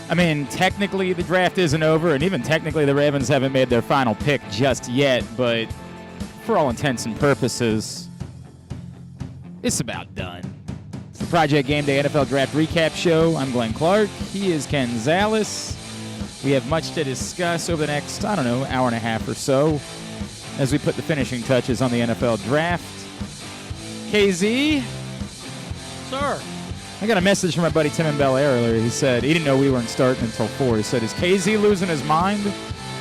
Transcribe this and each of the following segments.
I mean, technically the draft isn't over, and even technically the Ravens haven't made their final pick just yet, but for all intents and purposes, it's about done. It's the Project Gameday NFL Draft Recap Show. I'm Glenn Clark. He is Ken Zales. We have much to discuss over the next, hour and a half or so as we put the finishing touches on the NFL Draft. KZ? Sir. I got a message from my buddy Tim in Bel Air earlier. He said he didn't know we weren't starting until 4. He said, is KZ losing his mind?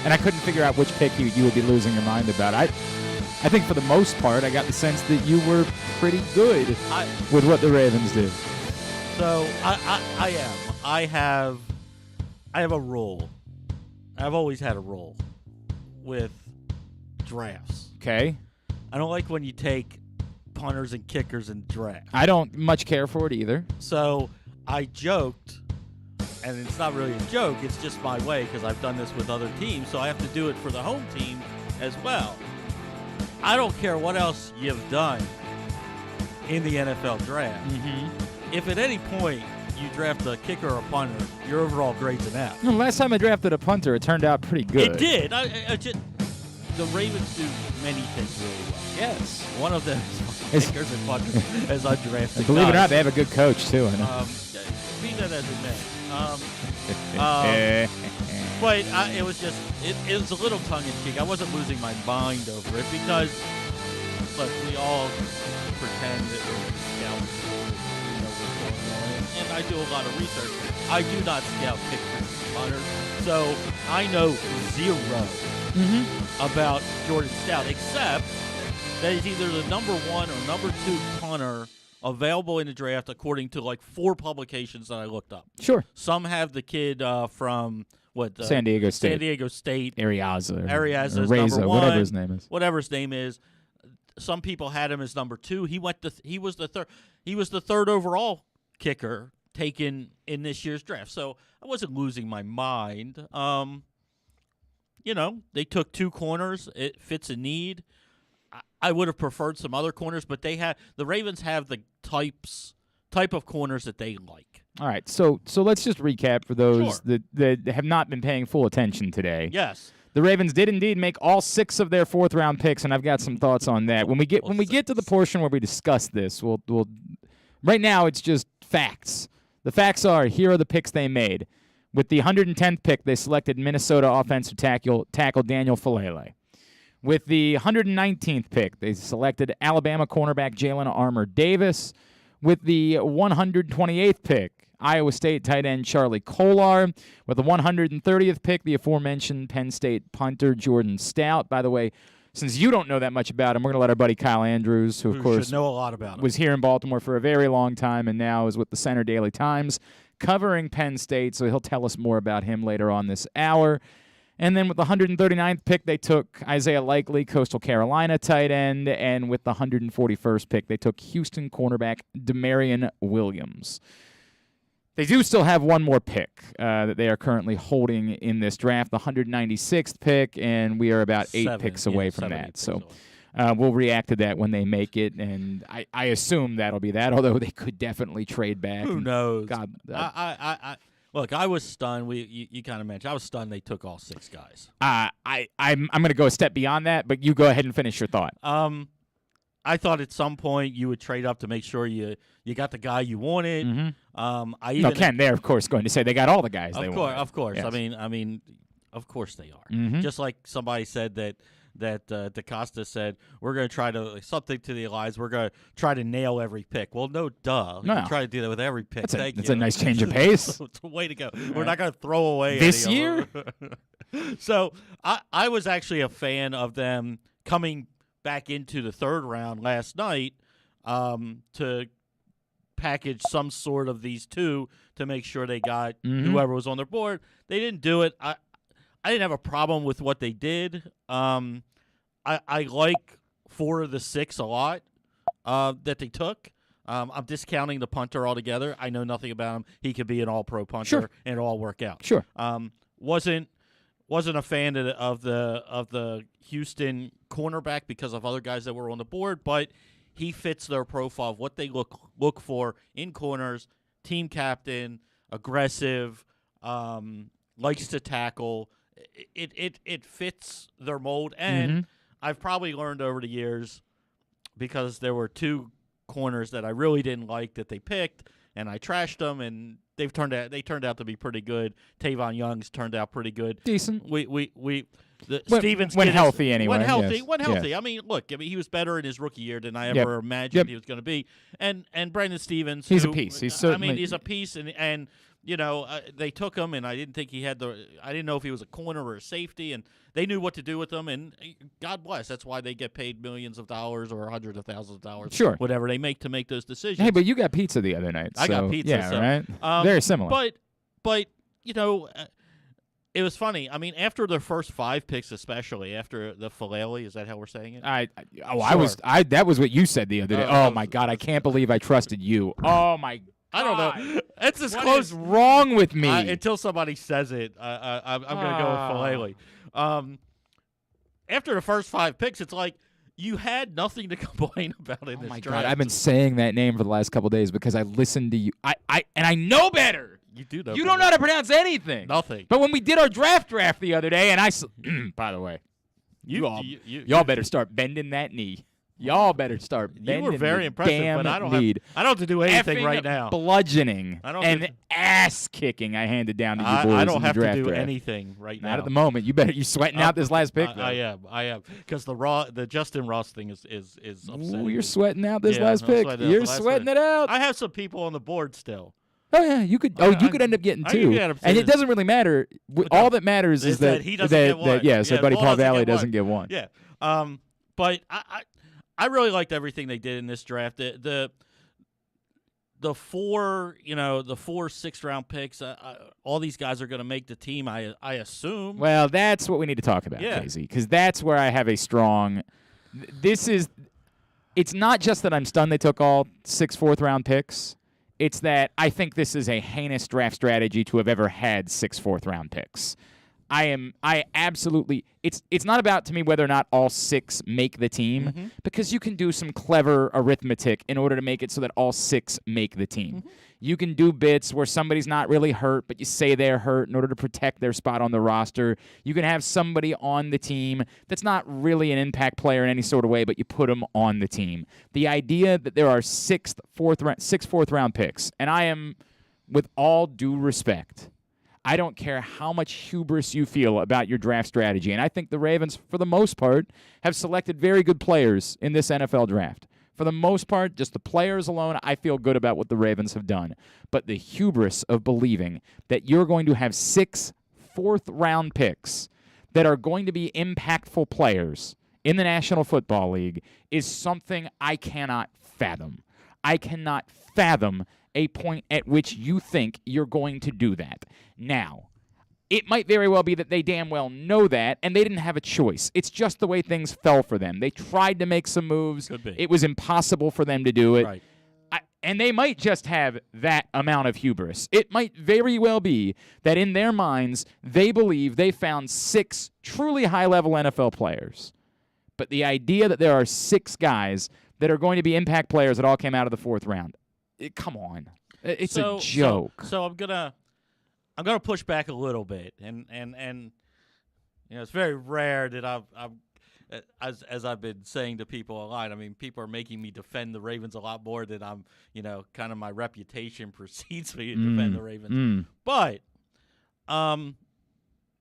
And I couldn't figure out which pick you would be losing your mind about. I think for the most part, I got the sense that you were pretty good with what the Ravens did. So I am. I have a rule. I've always had a rule with drafts. Okay. I don't like when you take punters and kickers in draft. I don't much care for it either. So I joked, and it's not really a joke, it's just my way because I've done this with other teams, so I have to do it for the home team as well. I don't care what else you've done in the NFL draft. Mm-hmm. If at any point you draft a kicker or a punter, your overall grade's an F. Last time I drafted a punter, it turned out pretty good. It did. The Ravens do many things really well. Yes. One of them is kickers and punters as undrafted. Believe it or not, they have a good coach, too. I know. Be that as it may. But it was just, it was a little tongue-in-cheek. I wasn't losing my mind over it because, look, we all pretend that we're scouts. We know what's going on. And I do a lot of research. I do not scout kickers and punters. So I know zero about Jordan Stout, except that he's either the number 1 or number 2 punter available in the draft according to like 4 publications that I looked up. Sure. Some have the kid from San Diego State. San Diego State. Ariaza. Ariaza is Reza, number 1. whatever his name is. Whatever his name is. Some people had him as number 2. He was the third. He was the 3rd overall kicker taken in this year's draft. So I wasn't losing my mind. They took 2 corners. It fits a need. I would have preferred some other corners, but the Ravens have the type of corners that they like. All right, so let's just recap for those that have not been paying full attention today. Yes. The Ravens did indeed make all 6 of their 4th round picks, and I've got some thoughts on that. When we get to the portion where we discuss this, we'll right now it's just facts. The facts are, here are the picks they made. With the 110th pick, they selected Minnesota offensive tackle Daniel Faalele. With the 119th pick, they selected Alabama cornerback Jalen Armour-Davis. With the 128th pick, Iowa State tight end Charlie Kolar. With the 130th pick, the aforementioned Penn State punter Jordan Stout. By the way, since you don't know that much about him, we're going to let our buddy Kyle Andrews, who of course should know a lot about him, was here in Baltimore for a very long time and now is with the Center Daily Times covering Penn State, so he'll tell us more about him later on this hour. And then with the 139th pick, they took Isaiah Likely, Coastal Carolina tight end. And with the 141st pick, they took Houston cornerback Demarion Williams. They do still have one more pick that they are currently holding in this draft, the 196th pick, and we are about 8 picks away from that. So we'll react to that when they make it, and I assume that'll be that, although they could definitely trade back. Who knows? God, Look, I was stunned. You kind of mentioned I was stunned they took all 6 guys. I'm going to go a step beyond that, but you go ahead and finish your thought. I thought at some point you would trade up to make sure you got the guy you wanted. Mm-hmm. Ken, they're of course going to say they got all the guys they wanted. Of course. Yes. I mean, of course they are. Mm-hmm. Just like somebody said that DaCosta said, we're going to try to, something to the lines, we're going to try to nail every pick. Well, no, duh. No. We try to do that with every pick. That's a nice change of pace. It's a way to go. We're not going to throw away this any year. Of them. So I was actually a fan of them coming back into the 3rd round last night to package some sort of these 2 to make sure they got whoever was on their board. They didn't do it. I didn't have a problem with what they did. I like 4 of the 6 a lot that they took. I'm discounting the punter altogether. I know nothing about him. He could be an all-pro punter and it'll all work out. Sure. Wasn't a fan of the Houston cornerback because of other guys that were on the board, but he fits their profile of what they look for in corners. Team captain, aggressive, likes to tackle. It fits their mold, and I've probably learned over the years, because there were 2 corners that I really didn't like that they picked, and I trashed them, and they turned out to be pretty good. Tavon Young's turned out pretty good. Decent. Stevens when healthy anyway. When healthy. Yes. I mean, look, he was better in his rookie year than I ever imagined he was going to be. And Brandon Stevens, he's a piece. He's certainly. I mean, he's a piece, and you know, they took him, and I didn't think he had I didn't know if he was a corner or a safety, and they knew what to do with him, and God bless. That's why they get paid millions of dollars or hundreds of thousands of dollars, sure, whatever they make to make those decisions. Hey, but you got pizza the other night. I got pizza. Yeah, so, right. Very similar. But you know, it was funny. I mean, after the first 5 picks, especially after the Faalele, is that how we're saying it? Sure. That was what you said the other day. Oh my God, I can't believe I trusted you. Oh my God. I don't know. It's as what close. Is wrong with me? Until somebody says it, I'm going to go with Faalele. After the first 5 picks, it's like you had nothing to complain about in this draft. Oh my God, I've been saying that name for the last couple of days because I listened to you. And I know better. You do know. You don't know how to pronounce anything. Nothing. But when we did our draft the other day, and by the way, y'all better start bending that knee. Y'all better start bending. You were very impressive, but I don't have to do anything right now. Bludgeoning and ass kicking I handed down to you boys. I don't have to do anything right now. Not at the moment. You sweating out this last pick. I am because the Justin Ross thing is upsetting. Ooh, you're sweating out this last pick. You're sweating it out. I have some people on the board still. Oh yeah, you could. You could end up getting 2, and it doesn't really matter. All that matters is that he doesn't get one. So Buddy Paul Valley doesn't get one. Yeah. But I really liked everything they did in this draft. The 4 6th round picks. All these guys are going to make the team. I assume. Well, that's what we need to talk about, Casey, because that's where I have a strong. It's not just that I'm stunned they took all 6 4th round picks. It's that I think this is a heinous draft strategy to have ever had 6 4th round picks. I absolutely. It's not about to me whether or not all 6 make the team, because you can do some clever arithmetic in order to make it so that all 6 make the team. You can do bits where somebody's not really hurt, but you say they're hurt in order to protect their spot on the roster. You can have somebody on the team that's not really an impact player in any sort of way, but you put them on the team. The idea that there are 6 4th round picks, and I am, with all due respect, I don't care how much hubris you feel about your draft strategy, and I think the Ravens, for the most part, have selected very good players in this NFL draft. For the most part, just the players alone, I feel good about what the Ravens have done. But the hubris of believing that you're going to have 6 4th-round picks that are going to be impactful players in the National Football League is something I cannot fathom. I cannot fathom a point at which you think you're going to do that. Now, it might very well be that they damn well know that, and they didn't have a choice. It's just the way things fell for them. They tried to make some moves. Could be. It was impossible for them to do it. Right. And they might just have that amount of hubris. It might very well be that in their minds, they believe they found 6 truly high-level NFL players. But the idea that there are 6 guys that are going to be impact players that all came out of the 4th round, come on. It's a joke. So I'm gonna push back a little bit, and you know, it's very rare that I've as I've been saying to people a lot. I mean, people are making me defend the Ravens a lot more than I'm, you know, kind of my reputation precedes me to defend the Ravens. But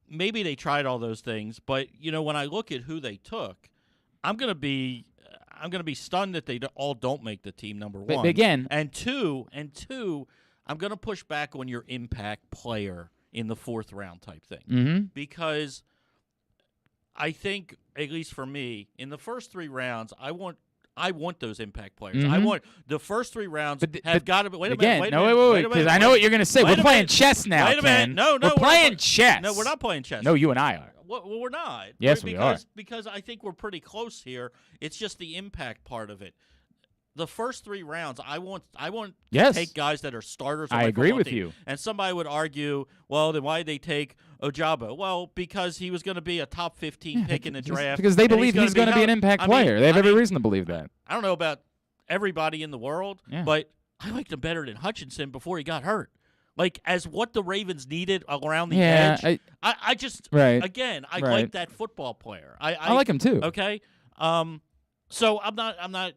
maybe they tried all those things, but you know, when I look at who they took, I'm gonna be stunned that they all don't make the team. Number one, but again, and two, I'm gonna push back on your impact player in the 4th round type thing, because I think, at least for me, in the first 3 rounds, I want those impact players. I want the first 3 rounds have got to be. Wait a minute. Wait, because I know what you're going to say. We're playing chess now, Wait a minute. Ken. No, we're playing chess. No, we're not playing chess. No, you and I are. Well, we're not. Yes, we are. Because I think we're pretty close here. It's just the impact part of it. The first 3 rounds, I want to take guys that are starters. On I agree with you. And somebody would argue, well, then why did they take Ojabo? Well, because he was going to be a top 15 pick in the draft. Because they believe he's going to be an impact player. They have every reason to believe that. I don't know about everybody in the world, but I liked him better than Hutchinson before he got hurt. like as what the Ravens needed around the Yeah, edge. I just right. again I Right. like that football player. I like him too. Okay. So I'm not.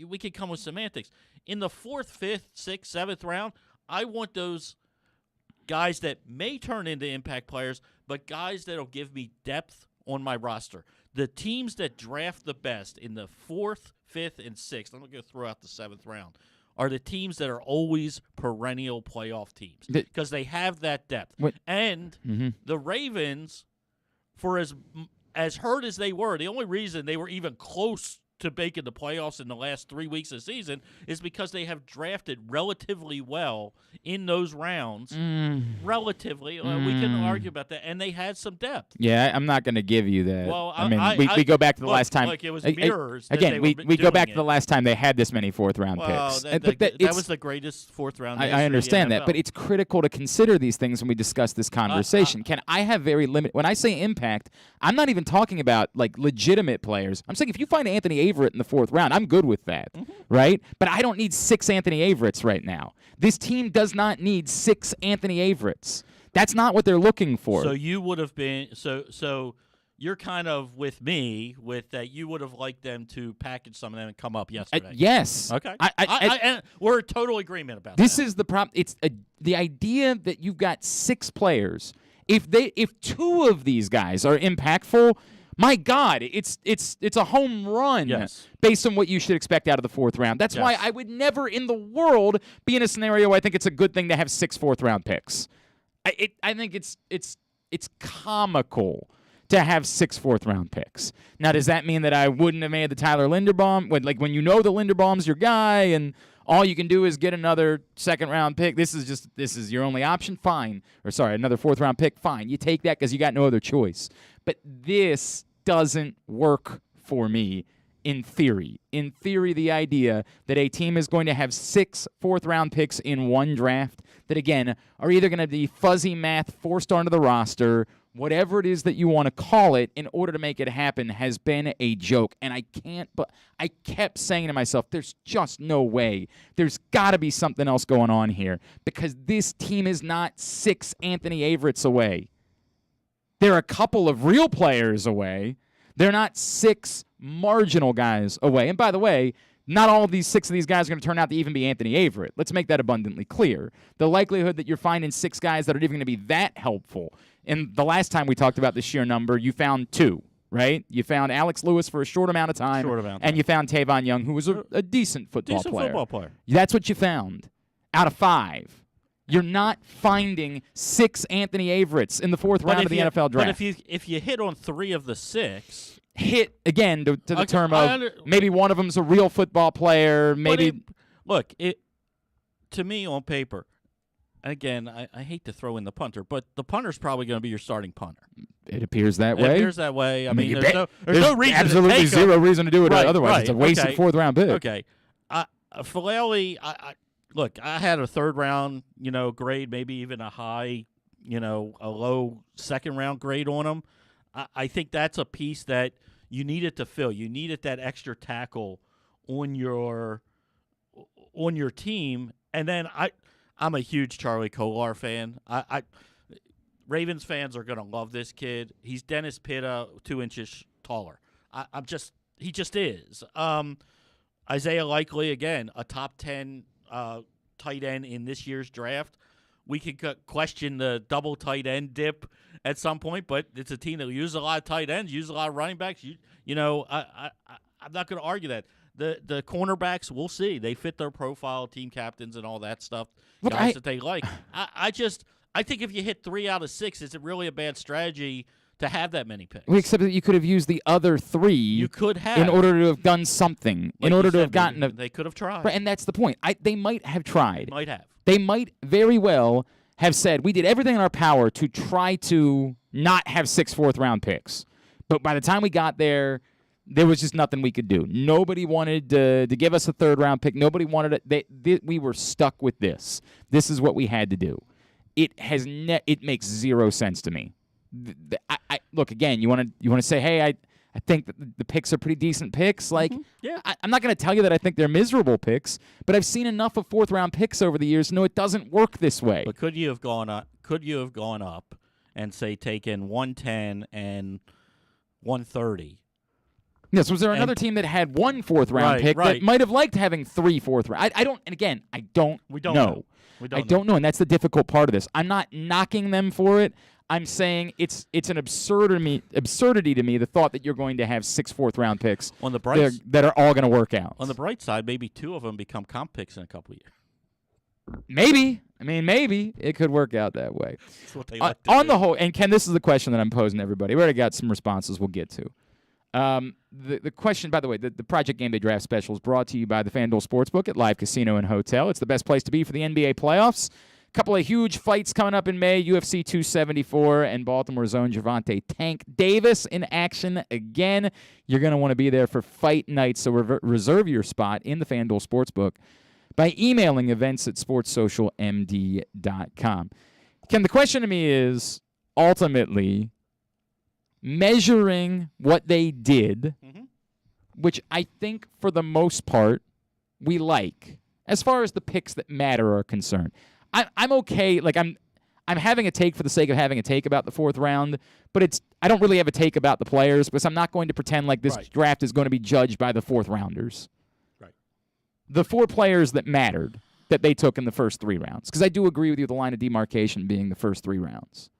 We could come with semantics in the 4th, 5th, 6th, 7th round. I want those guys that may turn into impact players, but guys that'll give me depth on my roster. The teams that draft the best in the 4th, 5th, and 6th, I'm going to go throw out the 7th round, are the teams that are always perennial playoff teams because they have that depth. And the Ravens, for as hurt as they were, the only reason they were even close to making the playoffs in the last 3 weeks of the season is because they have drafted relatively well in those rounds. Relatively. We can argue about that. And they had some depth. Yeah, I'm not going to give you that. Well, I mean, we go back to the last time. Like it was mirrors. Again, we go back to the last time they had this many 4th-round picks. That was the greatest 4th-round. I understand that, but it's critical to consider these things when we discuss this conversation. I have very limited. When I say impact, I'm not even talking about like legitimate players. I'm saying if you find Anthony Averett in the 4th round, I'm good with that, right? But I don't need 6 Anthony Averets right now. This team does not need 6 Anthony Averets. That's not what they're looking for. So you would have been so you're kind of with me with that. You would have liked them to package some of them and come up yesterday. Yes. Okay. And we're in total agreement about this. That. Is the problem. It's the idea that you've got 6 players. If 2 of these guys are impactful, my God, it's a home run based on what you should expect out of the 4th round. That's why I would never in the world be in a scenario where I think it's a good thing to have 6 4th-round picks. I think it's comical to have 6 4th-round picks. Now, does that mean that I wouldn't have made the Tyler Linderbaum? When you know the Linderbaum's your guy and all you can do is get another 2nd-round pick. This is your only option. Fine. Or sorry, another 4th-round pick. Fine. You take that because you got no other choice. But this doesn't work for me in theory. In theory, the idea that a team is going to have 6 4th-round picks in one draft that, again, are either going to be fuzzy math forced onto the roster, whatever it is that you want to call it, in order to make it happen has been a joke. And I kept saying to myself, there's just no way. There's got to be something else going on here because this team is not 6 Anthony Averets away. They're a couple of real players away. They're not 6 marginal guys away. And by the way, not all of these 6 of these guys are going to turn out to even be Anthony Averett. Let's make that abundantly clear. The likelihood that you're finding 6 guys that are even going to be that helpful. And the last time we talked about the sheer number, you found 2, right? You found Alex Lewis for a short amount of time. And you found Tavon Young, who was a decent football player. That's what you found out of 5. You're not finding 6 Anthony Averets in the 4th round of the NFL draft. But if you hit on 3 of the 6, hit again to the term of maybe one of them's a real football player. Maybe to me on paper. Again, I hate to throw in the punter, but the punter's probably going to be your starting punter. It appears that way. It appears that way. I mean, there's no reason. Absolutely zero reason to do it otherwise. It's a wasted 4th-round pick. Okay, Faalele. Look, I had a 3rd-round, grade, maybe even a high, a low 2nd-round grade on him. I think that's a piece that you needed to fill. You needed that extra tackle on your team. And then I'm a huge Charlie Kolar fan. Ravens fans are going to love this kid. He's Dennis Pitta 2 inches taller. He just is. Isaiah Likely, again, a top 10 tight end in this year's draft. We could question the double tight end dip at some point, but it's a team that uses a lot of tight ends, uses a lot of running backs. I'm not going to argue that. The cornerbacks, we'll see. They fit their profile, team captains, and all that stuff. Look, guys that they like. I think if you hit 3 out of 6, is it really a bad strategy to have that many picks? Except that you could have used the other 3. You could have in order to have done something. Like in order to said, have gotten they could have tried. Right, and that's the point. They might have tried. Might have. They might very well have said, we did everything in our power to try to not have 6 4th-round picks. But by the time we got there was just nothing we could do. Nobody wanted to give us a 3rd-round pick. Nobody wanted it. We were stuck with this. This is what we had to do. It makes zero sense to me. Look, again, you want to say, hey, I think that the picks are pretty decent picks. Like, Yeah. I'm not going to tell you that I think they're miserable picks, but I've seen enough of fourth-round picks over the years to know it doesn't work this way. But could you have gone up? Could you have gone up and say taken 110 and 130? Yes, was there another team that had one fourth-round pick that might have liked having 3 fourth-round? I don't, and again, I don't We don't know. I don't know, and that's the difficult part of this. I'm not knocking them for it. I'm saying it's an absurdity to me, the thought that you're going to have 6 fourth-round picks on the bright that are all going to work out. On the bright side, maybe 2 of them become comp picks in a couple of years. Maybe. I mean, maybe it could work out that way. That's what they like to on do. the whole, and Ken, this is the question that I'm posing to everybody. We already got some responses we'll get to. The question, by the way, the Project Gameday Draft Special is brought to you by the FanDuel Sportsbook at Live Casino and Hotel. It's the best place to be for the NBA playoffs. A couple of huge fights coming up in May, UFC 274 and Baltimore's own Gervonta Tank Davis in action again. You're going to want to be there for fight night, so reserve your spot in the FanDuel Sportsbook by emailing events@sportssocialmd.com. Ken, the question to me is ultimately measuring what they did, which I think for the most part we like, as far as the picks that matter are concerned. I'm okay. Like I'm having a take for the sake of having a take about the 4th round, but I don't really have a take about the players because I'm not going to pretend like this draft is going to be judged by the 4th rounders. Right. The 4 players that mattered that they took in the first 3 rounds, because I do agree with you, the line of demarcation being the first 3 rounds.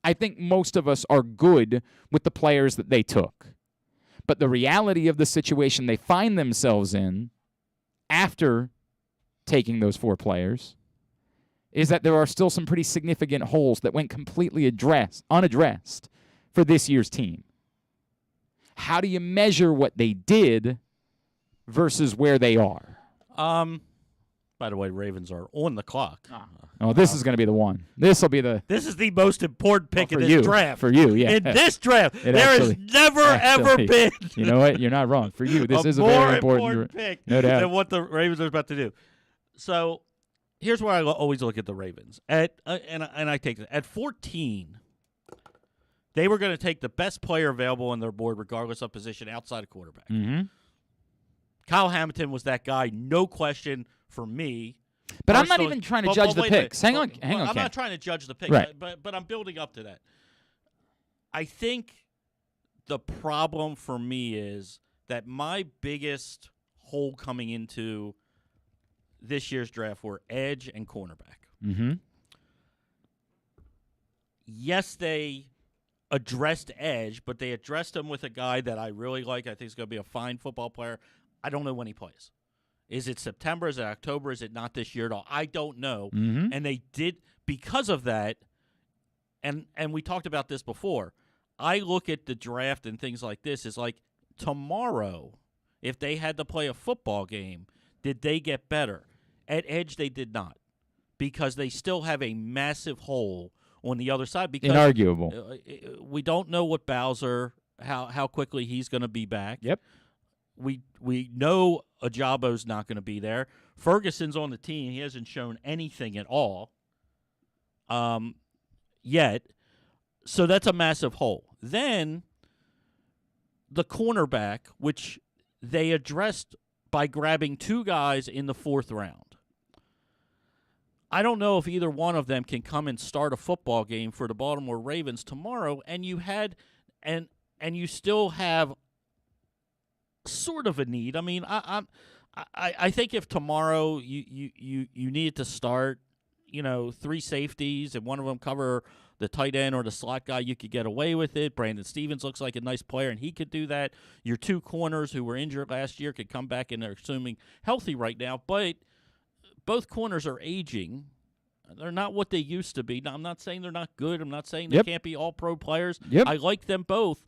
I think most of us are good with the players that they took. But the reality of the situation they find themselves in after taking those 4 players is that there are still some pretty significant holes that went completely unaddressed for this year's team. How do you measure what they did versus where they are? By the way, Ravens are on the clock. Oh, this is going to be the one. This will be the... This is the most important pick in this you, draft. For you, yeah. In this draft, has never, ever been... You know what? You're not wrong. For you, this is a more very important pick no doubt. than what the Ravens are about to do. So here's where I always look at the Ravens. And I take it. At 14, they were going to take the best player available on their board, regardless of position, outside of quarterback. Mm-hmm. Kyle Hamilton was that guy, no question, for me. But I'm not even trying to judge the picks. Hang on, I'm Ken. not trying to judge the picks, right. but I'm building up to that. I think the problem for me is that my biggest hole coming into this year's draft were edge and cornerback. Mm-hmm. Yes, they addressed edge, but they addressed him with a guy that I really like. I think he's going to be a fine football player. I don't know when he plays. Is it September? Is it October? Is it not this year at all? I don't know. Mm-hmm. And they did, because of that, and we talked about this before, I look at the draft and things like this as like tomorrow, if they had to play a football game, did they get better? At edge, they did not, because they still have a massive hole on the other side. Because inarguable. We don't know what Bowser, how quickly he's going to be back. Yep. We know Ajabo's not going to be there. Ferguson's on the team. He hasn't shown anything at all yet. So that's a massive hole. Then the cornerback, which they addressed by grabbing 2 guys in the 4th round. I don't know if either one of them can come and start a football game for the Baltimore Ravens tomorrow, and you still have sort of a need. I mean, I think if tomorrow you needed to start, 3 safeties and one of them cover the tight end or the slot guy, you could get away with it. Brandon Stevens looks like a nice player, and he could do that. Your 2 corners who were injured last year could come back, and they're assuming healthy right now. But both corners are aging. They're not what they used to be. Now, I'm not saying they're not good. I'm not saying they can't be all-pro players. Yep. I like them both.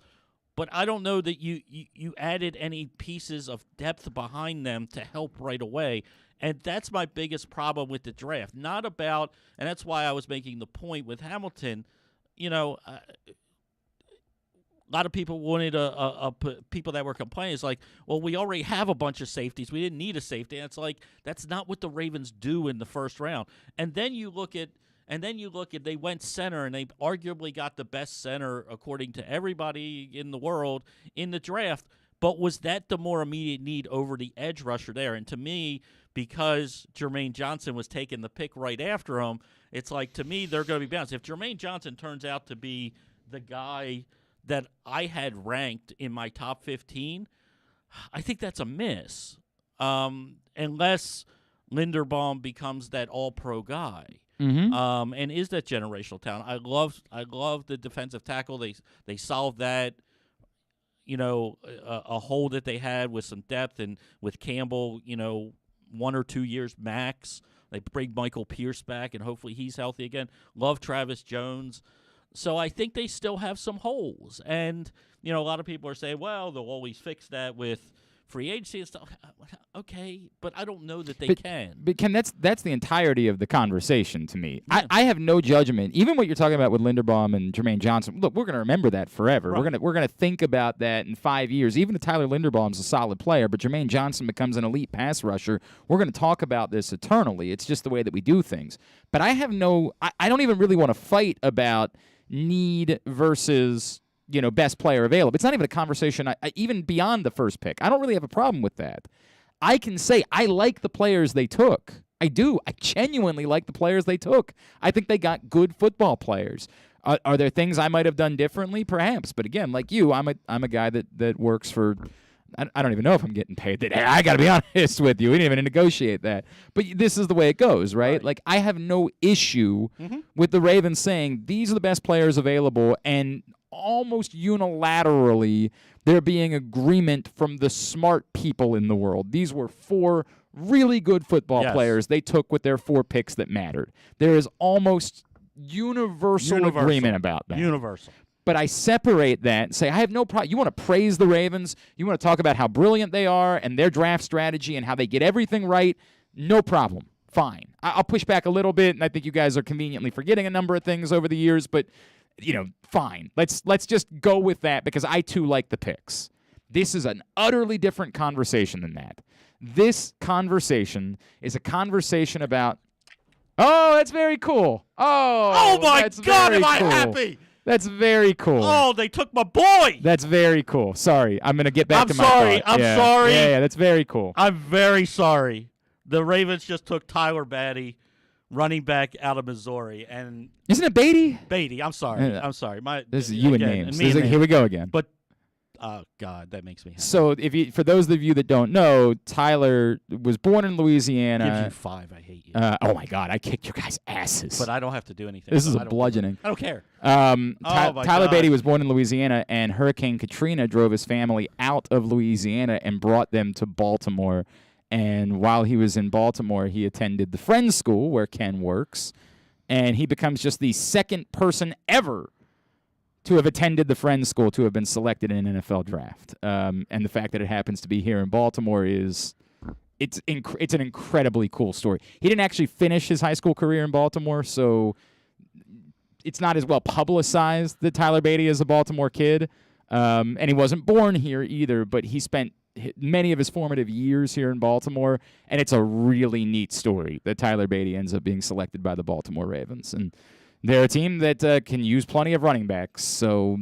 But I don't know that you added any pieces of depth behind them to help right away. And that's my biggest problem with the draft. Not about, and that's why I was making the point with Hamilton, a lot of people wanted people that were complaining. It's like, well, we already have a bunch of safeties. We didn't need a safety. And it's like, that's not what the Ravens do in the first round. And then you look at, And then you look at they went center, and they arguably got the best center according to everybody in the world in the draft. But was that the more immediate need over the edge rusher there? And to me, because Jermaine Johnson was taking the pick right after him, it's like, to me, they're going to be balanced. If Jermaine Johnson turns out to be the guy that I had ranked in my top 15, I think that's a miss. Unless Linderbaum becomes that all-pro guy. And is that generational talent. I love the defensive tackle. They solved that, a hole that they had with some depth, and with Campbell, 1 or 2 years max. They bring Michael Pierce back, and hopefully he's healthy again. Love Travis Jones. So I think they still have some holes. And, a lot of people are saying, well, they'll always fix that with free agency and stuff. Okay, but I don't know that they can. But Ken, that's the entirety of the conversation to me. Yeah. I have no judgment. Even what you're talking about with Linderbaum and Jermaine Johnson, look, we're going to remember that forever. Right. We're gonna think about that in 5 years. Even if Tyler Linderbaum's a solid player, but Jermaine Johnson becomes an elite pass rusher, we're going to talk about this eternally. It's just the way that we do things. But I don't even really want to fight about need versus best player available. It's not even a conversation, even beyond the first pick. I don't really have a problem with that. I can say I like the players they took. I do. I genuinely like the players they took. I think they got good football players. Are there things I might have done differently? Perhaps. But again, like you, I'm a guy that works for, I don't even know if I'm getting paid. I got to be honest with you. We didn't even negotiate that. But this is the way it goes, right? Like, I have no issue with the Ravens saying these are the best players available, and almost unilaterally there being agreement from the smart people in the world. These were 4 really good football players they took with their 4 picks that mattered. There is almost universal agreement about that. Universal. But I separate that and say, I have no problem. You want to praise the Ravens, you want to talk about how brilliant they are and their draft strategy and how they get everything right, no problem. Fine. I'll push back a little bit, and I think you guys are conveniently forgetting a number of things over the years, but fine. Let's just go with that, because I too like the picks. This is an utterly different conversation than that. This conversation is a conversation about, oh, that's very cool. Oh my God, am I happy? That's very cool. Oh, they took my boy. That's very cool. Sorry, I'm going to get back to my thought. I'm sorry. Yeah, that's very cool. I'm very sorry. The Ravens just took Tyler Batty, running back out of Missouri, and isn't it Beatty? Beatty. I'm sorry. This is you and names. Here we go again. But oh God, that makes me happy. So for those of you that don't know, Tyler was born in Louisiana. Gives you 5. I hate you. Oh my God, I kicked your guys' asses. But I don't have to do anything. This is a bludgeoning. I don't care. Tyler Beatty was born in Louisiana, and Hurricane Katrina drove his family out of Louisiana and brought them to Baltimore. And while he was in Baltimore, he attended the Friends School where Ken works, and he becomes just the second person ever to have attended the Friends School to have been selected in an NFL draft. And the fact that it happens to be here in Baltimore it's an incredibly cool story. He didn't actually finish his high school career in Baltimore, so it's not as well publicized that Tyler Beatty is a Baltimore kid. And he wasn't born here either, but he spent many of his formative years here in Baltimore, and it's a really neat story that Tyler Beatty ends up being selected by the Baltimore Ravens. And they're a team that can use plenty of running backs, so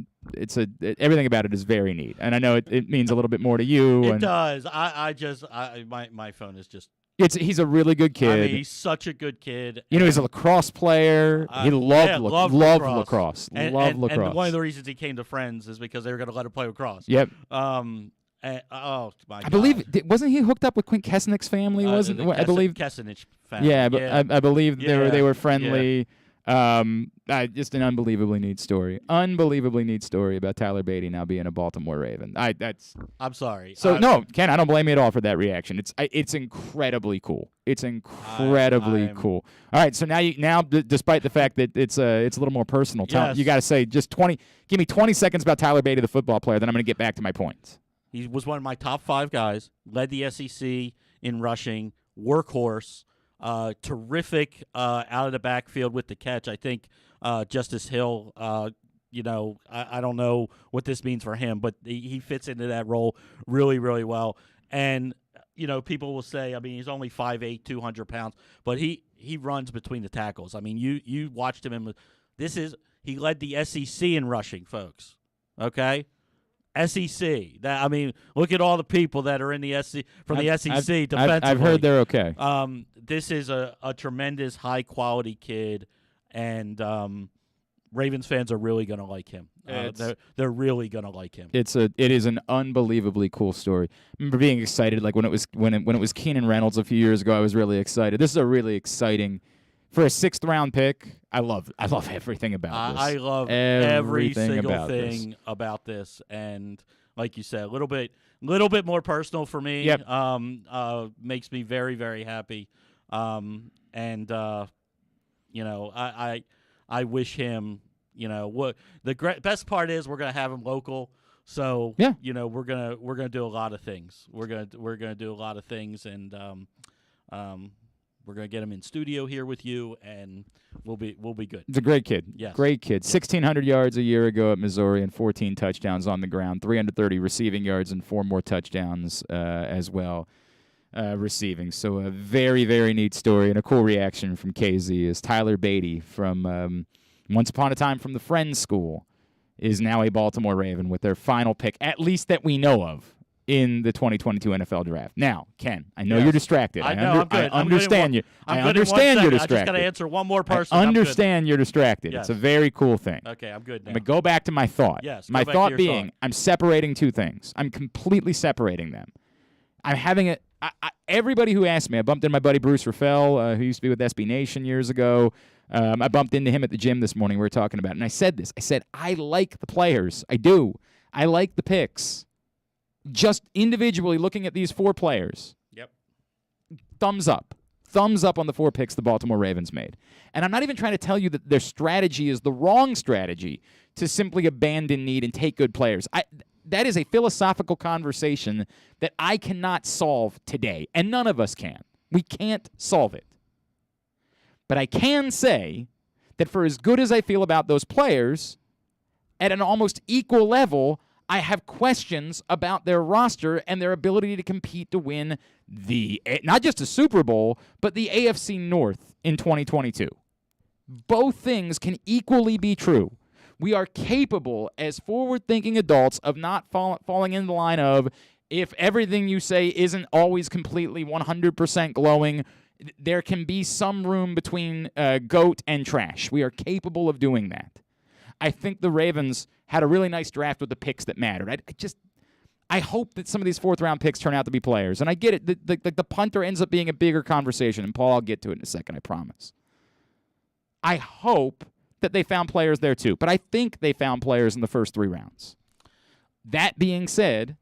everything about it is very neat. And I know it means a little bit more to you. It does. My phone is just. He's a really good kid. I mean, he's such a good kid. He's a lacrosse player. He loved lacrosse. And one of the reasons he came to Friends is because they were going to let him play lacrosse. Yep. I believe wasn't he hooked up with Quint Kesnick's family? I believe Kesnick family. Yeah, but yeah. I believe they were friendly. Yeah. Just an unbelievably neat story. Unbelievably neat story about Tyler Beatty now being a Baltimore Raven. I'm sorry. So no, Ken, I don't blame you at all for that reaction. It's incredibly cool. It's incredibly cool. All right, so now despite the fact that it's a little more personal, you got to say just 20. Give me 20 seconds about Tyler Beatty, the football player. Then I'm going to get back to my points. He was one of my top 5 guys. Led the SEC in rushing. Workhorse. Terrific out of the backfield with the catch. I think Justice Hill, I don't know what this means for him, but he fits into that role really, really well. And, people will say, I mean, he's only 5'8", 200 pounds, but he runs between the tackles. I mean, you watched him. He led the SEC in rushing, folks. Okay, SEC. Look at all the people that are in the SEC the SEC defensively. I've heard they're okay. This is a tremendous, high quality kid, and Ravens fans are really going to like him. They're really going to like him. It is an unbelievably cool story. I remember being excited, like when it was Keenan Reynolds a few years ago. I was really excited. This is a really exciting for a 6th round pick. I love everything about this. I love every single thing about this, and like you said, a little bit more personal for me. Yep. Makes me very, very happy. I wish him. What the best part is, we're gonna have him local. So yeah. We're gonna do a lot of things. We're gonna do a lot of things, and we're gonna get him in studio here with you, and we'll be good. He's a great kid. Yes. Great kid. 1,600 yards a year ago at Missouri and 14 touchdowns on the ground, 330 receiving yards and 4 more touchdowns as well. Receiving. So a very, very neat story, and a cool reaction from KZ is Tyler Beatty from once upon a time from the Friends School is now a Baltimore Raven with their final pick, at least that we know of, in the 2022 NFL Draft. Now, Ken, I know you're distracted. I know, I'm good. I understand you. I understand you're distracted. I just got to answer one more person. I understand you're distracted. Yes. It's a very cool thing. Okay, I'm good now. I'm going to go back to my thought. Yes, my thought being, I'm separating two things. I'm completely separating them. I'm having everybody who asked me, I bumped into my buddy Bruce Raffel, who used to be with SB Nation years ago. I bumped into him at the gym this morning. We were talking about it, and I said this. I said, I like the players. I do. I like the picks. Just individually looking at these 4 players. Yep. Thumbs up. Thumbs up on the 4 picks the Baltimore Ravens made. And I'm not even trying to tell you that their strategy is the wrong strategy to simply abandon need and take good players. That is a philosophical conversation that I cannot solve today, and none of us can. We can't solve it. But I can say that for as good as I feel about those players, at an almost equal level, I have questions about their roster and their ability to compete to win not just a Super Bowl, but the AFC North in 2022. Both things can equally be true. We are capable as forward-thinking adults of not falling in the line of, if everything you say isn't always completely 100% glowing, there can be some room between goat and trash. We are capable of doing that. I think the Ravens had a really nice draft with the picks that mattered. I hope that some of these 4th-round picks turn out to be players. And I get it. The punter ends up being a bigger conversation. And, Paul, I'll get to it in a second, I promise. I hope that they found players there too. But I think they found players in the first 3 rounds. That being said,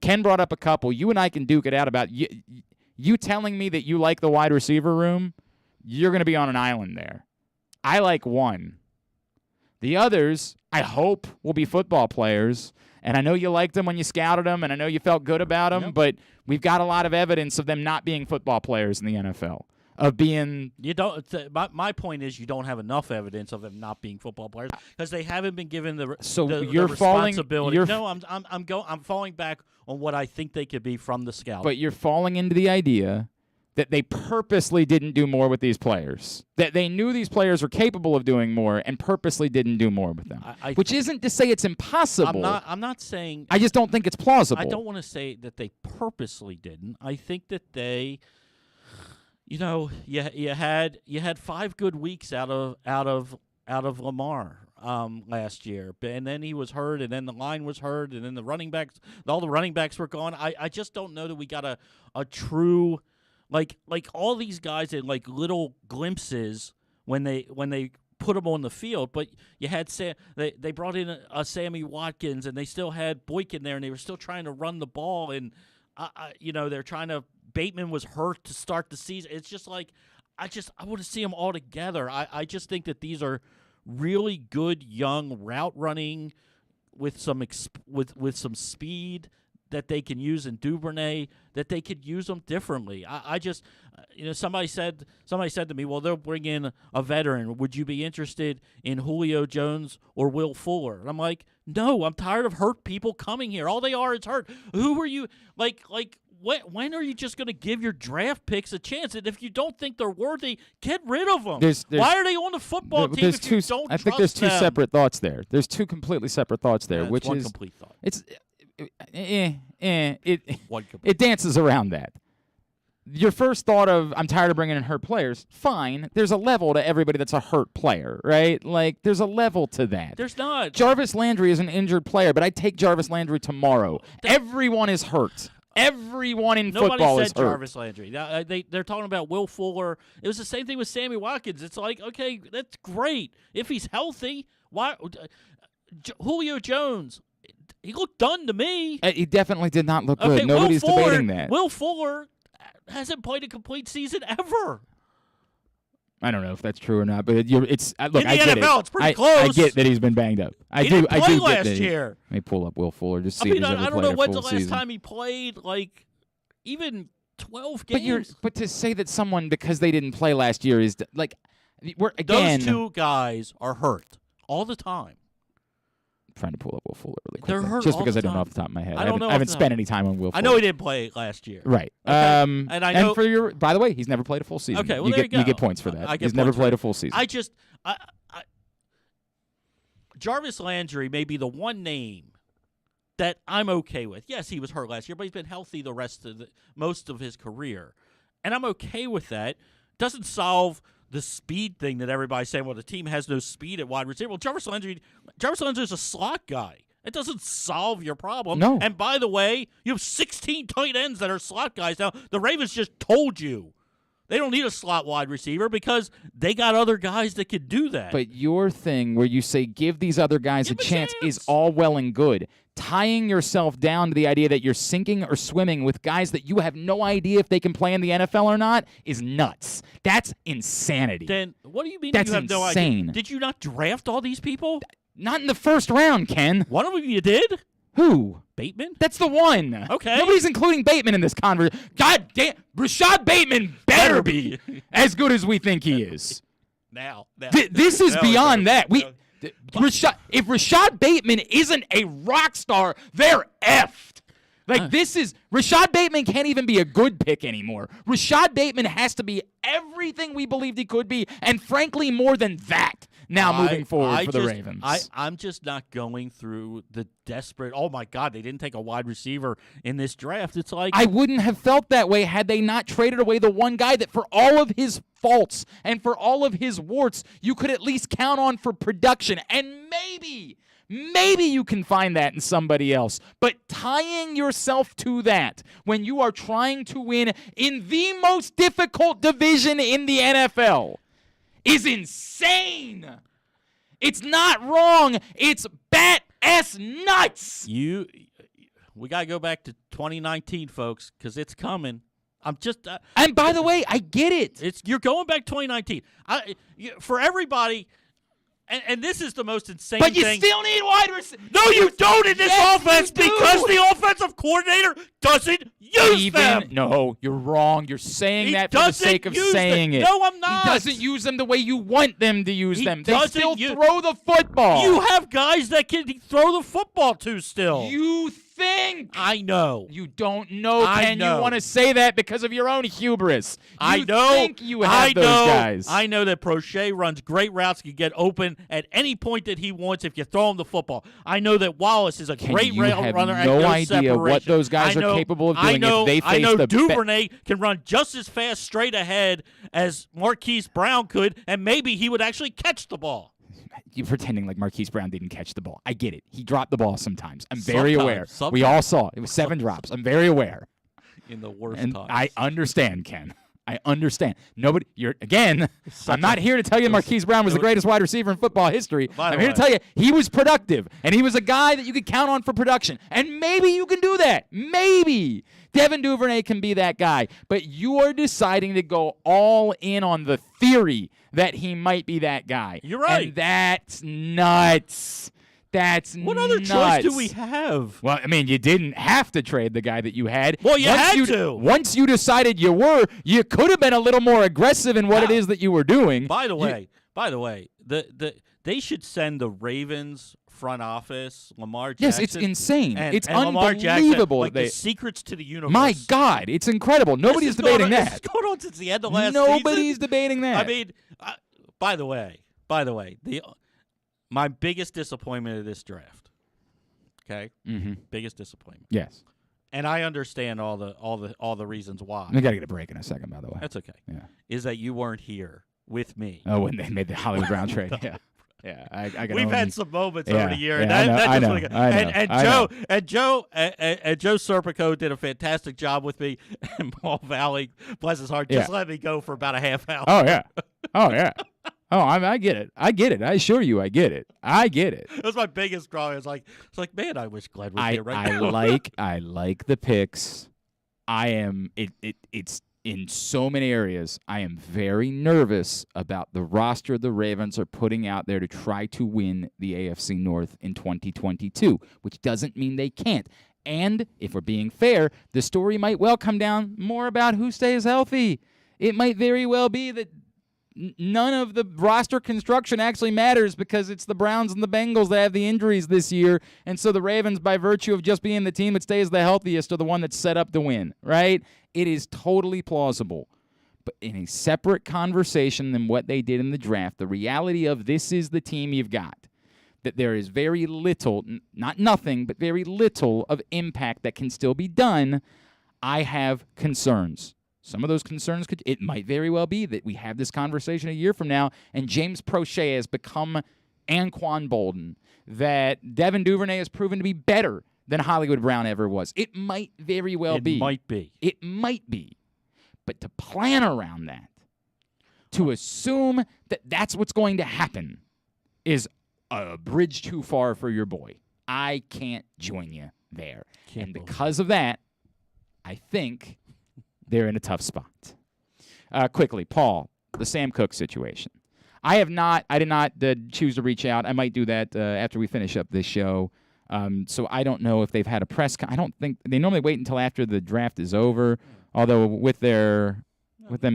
Ken brought up a couple. You and I can duke it out about you telling me that you like the wide receiver room. You're going to be on an island there. I like one. The others, I hope, will be football players. And I know you liked them when you scouted them, and I know you felt good about them, but we've got a lot of evidence of them not being football players in the NFL. Of being, my point is, you don't have enough evidence of them not being football players because they haven't been given the you're responsibility. Falling, I'm falling back on what I think they could be from the scout. But you're falling into the idea that they purposely didn't do more with these players. That they knew these players were capable of doing more and purposely didn't do more with them. Which isn't to say it's impossible. I'm not saying. I just don't think it's plausible. I don't want to say that they purposely didn't. I think that they. You had 5 good weeks out of Lamar last year, and then he was hurt, and then the line was hurt, and then all the running backs were gone. I just don't know that we got a true like all these guys in like little glimpses when they put them on the field. But you had they brought in a Sammy Watkins, and they still had Boykin there, and they were still trying to run the ball, and they're trying to. Bateman was hurt to start the season. It's just like I want to see them all together. I just think that these are really good young route running with some with some speed that they can use in Duvernay, that they could use them differently. I just somebody said to me, well, they'll bring in a veteran. Would you be interested in Julio Jones or Will Fuller? And I'm like, no, I'm tired of hurt people coming here. All they are is hurt. Who are you like when are you just going to give your draft picks a chance? And if you don't think they're worthy, get rid of them. Why are they on the football team if you don't I think there's two them? separate thoughts there. There's two completely separate thoughts there, which one is complete thought. It dances around that. Your first thought of, I'm tired of bringing in hurt players, fine. There's a level to everybody that's a hurt player, right? Like, there's a level to that. There's not. Jarvis Landry is an injured player, but I'd take Jarvis Landry tomorrow. Everyone is hurt. Everyone in football is hurt. Nobody said Jarvis Landry. Now, they're talking about Will Fuller. It was the same thing with Sammy Watkins. It's like, okay, that's great. If he's healthy, why? Julio Jones, he looked done to me. He definitely did not look good. Okay, Nobody's debating that. Will Fuller hasn't played a complete season ever. I don't know if that's true or not, but look, in the I get NFL, it. it's pretty I close. get that he's been banged up. He didn't play get last that year. Let me pull up Will Fuller just see I mean, if he's ever I don't played know when's a the full last season. time he played, like, even 12 games. But to say that someone, because they didn't play last year, is like, again, those two guys are hurt all the time. Trying to pull up Will Fuller really They're quickly, hurt just all because the I don't know time. off the top of my head. I don't know I haven't off the spent top. any time on Will Fuller. I know he didn't play last year. Right. Okay. And I know. And for your, by the way, he's never played a full season. Okay, well, there you go. You get points for that. I get He's never points for played that. a full season. Jarvis Landry may be the one name that I'm okay with. Yes, he was hurt last year, but he's been healthy the rest of most of his career, and I'm okay with that. Doesn't solve the speed thing that everybody's saying. Well, the team has no speed at wide receiver. Well, Jarvis Landry is a slot guy. It doesn't solve your problem. No. And by the way, you have 16 tight ends that are slot guys now. The Ravens just told you they don't need a slot wide receiver because they got other guys that could do that. But your thing where you say give these other guys a chance is all well and good. Tying yourself down to the idea that you're sinking or swimming with guys that you have no idea if they can play in the NFL or not is nuts. That's insanity. Then what do you mean That's you have no insane. idea? Did you not draft all these people? Not in the first round, Ken. One of them you did? Who? Bateman? That's the one. Okay. Nobody's including Bateman in this conversation. God damn, Rashad Bateman better be as good as we think he is. Now. This is Now beyond that. If Rashad Bateman isn't a rock star, they're effed. Like, this is Rashad Bateman can't even be a good pick anymore. Rashad Bateman has to be everything we believed he could be, and frankly, more than that. Now moving forward for the Ravens. I'm just not going through the desperate, oh, my God, they didn't take a wide receiver in this draft. It's like I wouldn't have felt that way had they not traded away the one guy that for all of his faults and for all of his warts, you could at least count on for production. And maybe you can find that in somebody else. But tying yourself to that when you are trying to win in the most difficult division in the NFL is insane. It's not wrong. It's bat-ass nuts. We got to go back to 2019, folks, because it's coming. I'm just and by the way, I get it. You're going back 2019. For everybody, and this is the most insane thing. But you thing. still need wide receivers. No, you don't in this offense you do. because the offensive coordinator doesn't use them. No, you're wrong. You're saying that for the sake of use saying them. it. No, I'm not. He doesn't use them the way you want them to use them. They doesn't still throw the football. You have guys that can throw the football to still. You think. I know. You don't know, Ken. know. You want to say that because of your own hubris. I You know. think you have those guys. I know that Prochet runs great routes, can get open at any point that he wants if you throw him the football. I know that Wallace is a great rail runner at no idea separation. what those guys are capable of doing if they face I know the Duvernay can run just as fast straight ahead as Marquise Brown could, and maybe he would actually catch the ball. You're pretending like Marquise Brown didn't catch the ball. I get it. He dropped the ball sometimes. I'm very aware. We all saw it. It was 7 drops. I'm very aware. In the worst and times. I understand, Ken. I understand. I'm not here to tell you Marquise Brown was the greatest wide receiver in football history. I'm here to tell you he was productive, and he was a guy that you could count on for production. And maybe you can do that. Maybe. Devin Duvernay can be that guy. But you are deciding to go all in on the theory that he might be that guy. You're right. And that's nuts. That's what other nuts. choice do we have? Well, I mean, you didn't have to trade the guy that you had. Well, you had to. Once you decided you could have been a little more aggressive in what it is that you were doing. By the way, they should send the Ravens front office, Lamar Jackson. Yes, it's insane. It's and Lamar Jackson, unbelievable. like the secrets to the universe. My God, it's incredible. Nobody's debating that. This is going on since the end of last season. Nobody's debating that. I mean, by the way, my biggest disappointment of this draft. Okay, biggest disappointment. Yes, and I understand all the reasons why. We got to get a break in a second, by the way. That's okay. Yeah, is that you weren't here with me? Oh, when they made the Hollywood Brown trade. Yeah. Yeah, I We've had some moments over the year, and I know. And Joe Serpico did a fantastic job with me, and Paul Valley, bless his heart, just let me go for about a half hour. Oh yeah. Oh, I get it. I assure you, I get it. That was my biggest drawing. It's like, man, I wish Glenn was here right now. I like the picks. It's in so many areas. I am very nervous about the roster the Ravens are putting out there to try to win the AFC North in 2022, which doesn't mean they can't. And if we're being fair, the story might well come down more about who stays healthy. It might very well be that none of the roster construction actually matters because it's the Browns and the Bengals that have the injuries this year, and so the Ravens, by virtue of just being the team that stays the healthiest, are the one that's set up to win, right? It is totally plausible. But in a separate conversation than what they did in the draft, the reality of this is the team you've got, that there is very little, not nothing, but very little of impact that can still be done, I have concerns. Some of those concerns it might very well be that we have this conversation a year from now and James Prochet has become Anquan Bolden, that Devin Duvernay has proven to be better than Hollywood Brown ever was. It might very well be. It might be. But to plan around that, to assume that that's what's going to happen, is a bridge too far for your boy. I can't join you there. And because of that, I think they're in a tough spot. Quickly, Paul, the Sam Cooke situation. I did not choose to reach out. I might do that after we finish up this show. So I don't know if they've had a press I don't think they normally wait until after the draft is over. Although with them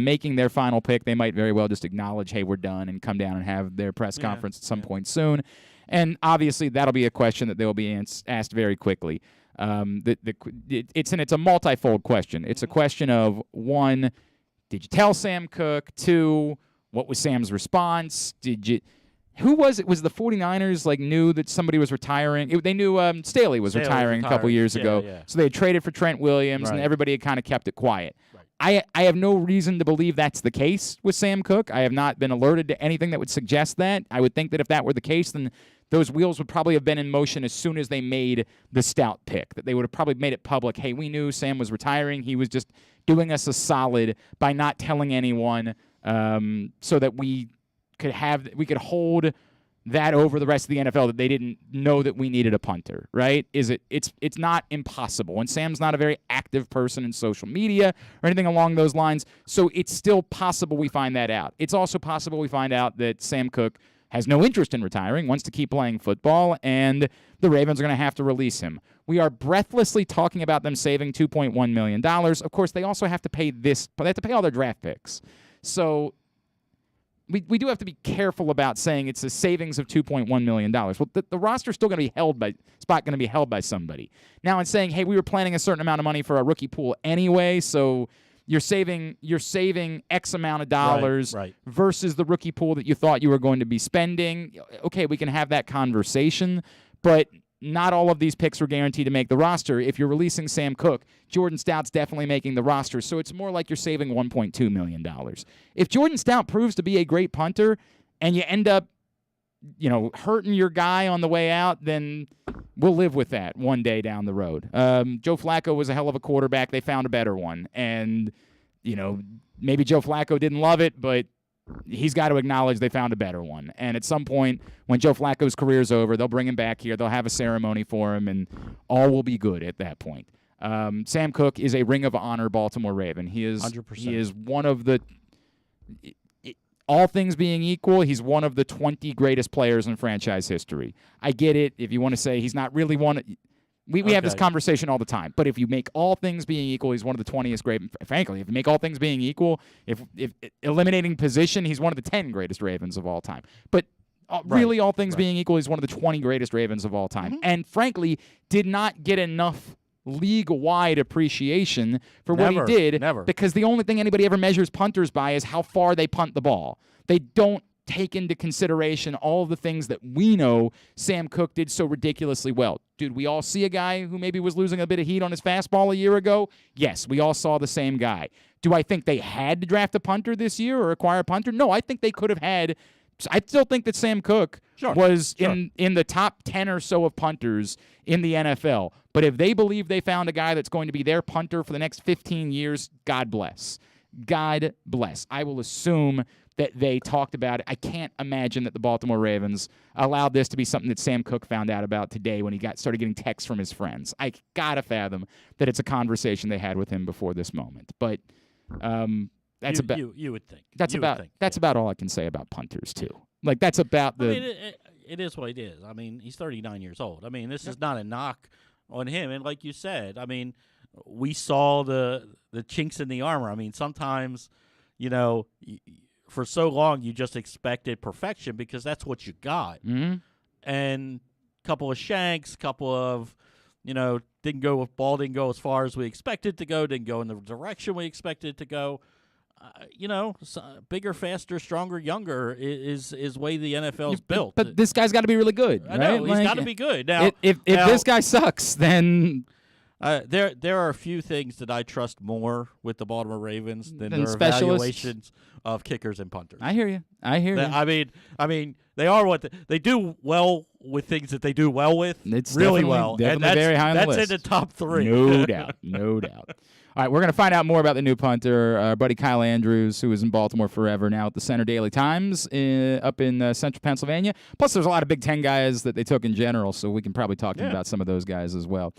making their final pick, they might very well just acknowledge, hey, we're done, and come down and have their press conference at some point soon. And obviously that'll be a question that they'll be asked very quickly. It's a multifold question. It's a question of, one, did you tell Sam Cooke? Two, what was Sam's response? Who was it? Was the 49ers knew that somebody was retiring? They knew Staley was retiring a couple years ago. Yeah. So they had traded for Trent Williams, and everybody had kind of kept it quiet. Right. I have no reason to believe that's the case with Sam Cooke. I have not been alerted to anything that would suggest that. I would think that if that were the case, then those wheels would probably have been in motion as soon as they made the Stout pick, that they would have probably made it public. Hey, we knew Sam was retiring. He was just doing us a solid by not telling anyone, so that we could hold that over the rest of the NFL, that they didn't know that we needed a punter, right? It's not impossible. And Sam's not a very active person in social media or anything along those lines, so it's still possible we find that out. It's also possible we find out that Sam Cooke has no interest in retiring, wants to keep playing football, and the Ravens are going to have to release him. We are breathlessly talking about them saving $2.1 million. Of course, they also have to pay this, but they have to pay all their draft picks. So we do have to be careful about saying it's a savings of $2.1 million. Well, the roster's still going to be held by somebody. Now, in saying, hey, we were planning a certain amount of money for our rookie pool anyway, so you're saving X amount of dollars versus the rookie pool that you thought you were going to be spending. Okay, we can have that conversation, but not all of these picks were guaranteed to make the roster. If you're releasing Sam Cooke, Jordan Stout's definitely making the roster, so it's more like you're saving $1.2 million. If Jordan Stout proves to be a great punter and you end up hurting your guy on the way out, then we'll live with that one day down the road. Joe Flacco was a hell of a quarterback. They found a better one. And, maybe Joe Flacco didn't love it, but he's got to acknowledge they found a better one. And at some point, when Joe Flacco's career's over, they'll bring him back here. They'll have a ceremony for him, and all will be good at that point. Sam Cooke is a Ring of Honor Baltimore Raven. He is 100%. He is one of the all things being equal, he's one of the 20 greatest players in franchise history. I get it. If you want to say he's not really one, we have this conversation all the time. But if you make all things being equal, he's one of the 20th great. Frankly, if you make all things being equal, if eliminating position, he's one of the 10 greatest Ravens of all time. But Really, all things being equal, he's one of the 20 greatest Ravens of all time. And frankly, did not get enough league-wide appreciation for what he did. Because the only thing anybody ever measures punters by is how far they punt the ball. They don't take into consideration all of the things that we know Sam Cook did so ridiculously well. Dude, we all see a guy who maybe was losing a bit of heat on his fastball a year ago? Yes, we all saw the same guy. Do I think they had to draft a punter this year or acquire a punter? No, I think they could have had. I still think that Sam Cook was in the top 10 or so of punters in the NFL. But if they believe they found a guy that's going to be their punter for the next 15 years, God bless. God bless. I will assume that they talked about it. I can't imagine that the Baltimore Ravens allowed this to be something that Sam Cook found out about today when he started getting texts from his friends. I gotta fathom that it's a conversation they had with him before this moment. But that's you would think that's about all I can say about punters too. Like that's about the. I mean, it is what it is. I mean, he's 39 years old. I mean, this is not a knock on him. And like you said, I mean, we saw the chinks in the armor. I mean, sometimes, for so long you just expected perfection because that's what you got. Mm-hmm. And a couple of shanks, couple of, ball didn't go as far as we expected to go, didn't go in the direction we expected it to go. Bigger, faster, stronger, younger is way the NFL's built. But this guy's got to be really good. I know, he's got to be good. Now, if this guy sucks, then there are a few things that I trust more with the Baltimore Ravens than their specialists. Evaluations of kickers and punters. I hear you. I mean, they are what they do well with things that they do well with. It's really well, and that's very high on the list. That's in the top 3. No doubt. No doubt. All right, we're going to find out more about the new punter, our buddy Kyle Andrews, who was in Baltimore forever, now at the Center Daily Times up in central Pennsylvania. Plus, there's a lot of Big Ten guys that they took in general, so we can probably talk to him about some of those guys as well.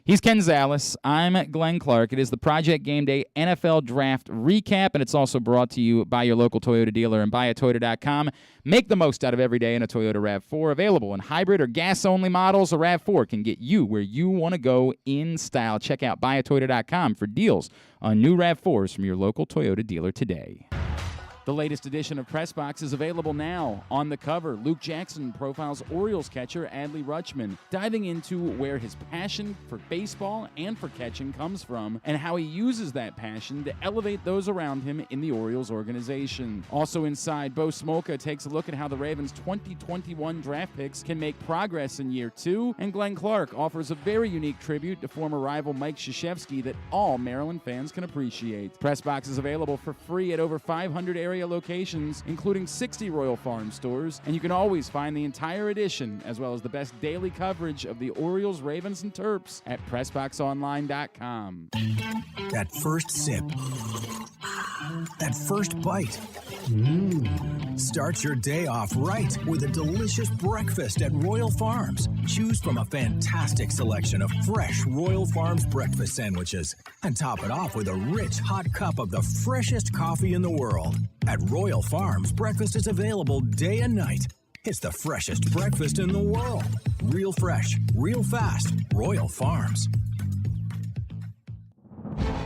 He's Ken Zales. I'm Glenn Clark. It is the Project Gameday NFL Draft Recap, and it's also brought to you by your local Toyota dealer and buyatoyota.com. Make the most out of every day in a Toyota RAV4. Available in hybrid or gas-only models, a RAV4 can get you where you want to go in style. Check out buyatoyota.com for deals on new RAV4s from your local Toyota dealer today. The latest edition of Press Box is available now. On the cover, Luke Jackson profiles Orioles catcher Adley Rutschman, diving into where his passion for baseball and for catching comes from and how he uses that passion to elevate those around him in the Orioles organization. Also inside, Bo Smolka takes a look at how the Ravens' 2021 draft picks can make progress in year 2, and Glenn Clark offers a very unique tribute to former rival Mike Krzyzewski that all Maryland fans can appreciate. Press Box is available for free at over 500 area locations, including 60 Royal Farm stores, and you can always find the entire edition, as well as the best daily coverage of the Orioles, Ravens, and Terps at PressBoxOnline.com. That first sip. That first bite. Start your day off right with a delicious breakfast at Royal Farms. Choose from a fantastic selection of fresh Royal Farms breakfast sandwiches and top it off with a rich hot cup of the freshest coffee in the world. At Royal Farms, breakfast is available day and night. It's the freshest breakfast in the world. Real fresh, real fast. Royal Farms.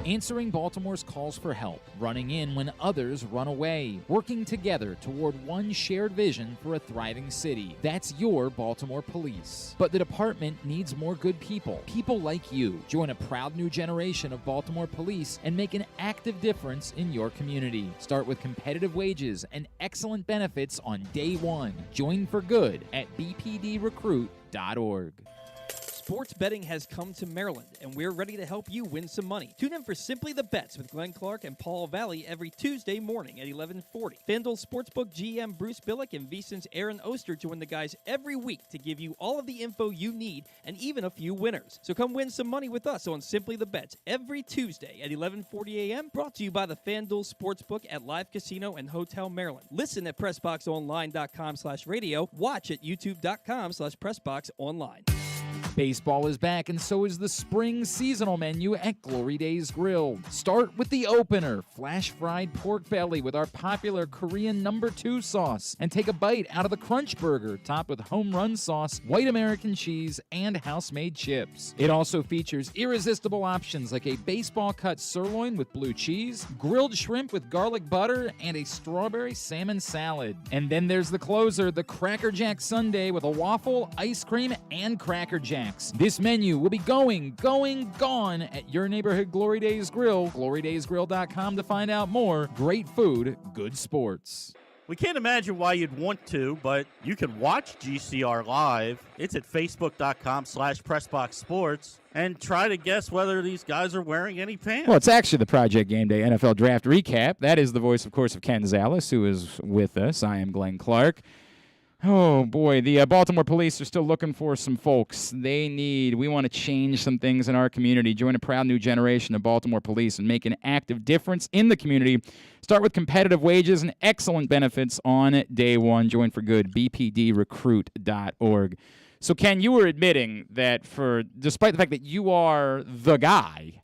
Answering Baltimore's calls for help, running in when others run away, working together toward one shared vision for a thriving city. That's your Baltimore Police. But the department needs more good people like you. Join a proud new generation of Baltimore Police and make an active difference in your community. Start with competitive wages and excellent benefits on day one. Join for good at bpdrecruit.org. Sports betting has come to Maryland, and we're ready to help you win some money. Tune in for Simply the Bets with Glenn Clark and Paul Valley every Tuesday morning at 11:40. FanDuel Sportsbook GM Bruce Billick and VSiN's Aaron Oster join the guys every week to give you all of the info you need and even a few winners. So come win some money with us on Simply the Bets every Tuesday at 11:40 a.m. Brought to you by the FanDuel Sportsbook at Live Casino and Hotel Maryland. Listen at PressBoxOnline.com/radio. Watch at YouTube.com/PressBoxOnline. Baseball is back, and so is the spring seasonal menu at Glory Days Grill. Start with the opener, flash-fried pork belly with our popular Korean No. 2 sauce, and take a bite out of the Crunch Burger, topped with home run sauce, white American cheese, and house-made chips. It also features irresistible options like a baseball-cut sirloin with blue cheese, grilled shrimp with garlic butter, and a strawberry salmon salad. And then there's the closer, the Cracker Jack Sundae with a waffle, ice cream, and Cracker Jacks. This menu will be gone at your neighborhood Glory Days Grill. GloryDaysGrill.com to find out more. Great food, good sports. We can't imagine why you'd want to, but you can watch GCR live. It's at facebook.com/PressBoxSports and try to guess whether these guys are wearing any pants. Well, it's actually the Project Game Day NFL Draft Recap. That is the voice, of course, of Ken Zales, who is with us. I am Glenn Clark. Oh, boy, the Baltimore police are still looking for some folks. We want to change some things in our community. Join a proud new generation of Baltimore police and make an active difference in the community. Start with competitive wages and excellent benefits on day one. Join for good, bpdrecruit.org. So, Ken, you were admitting that despite the fact that you are the guy,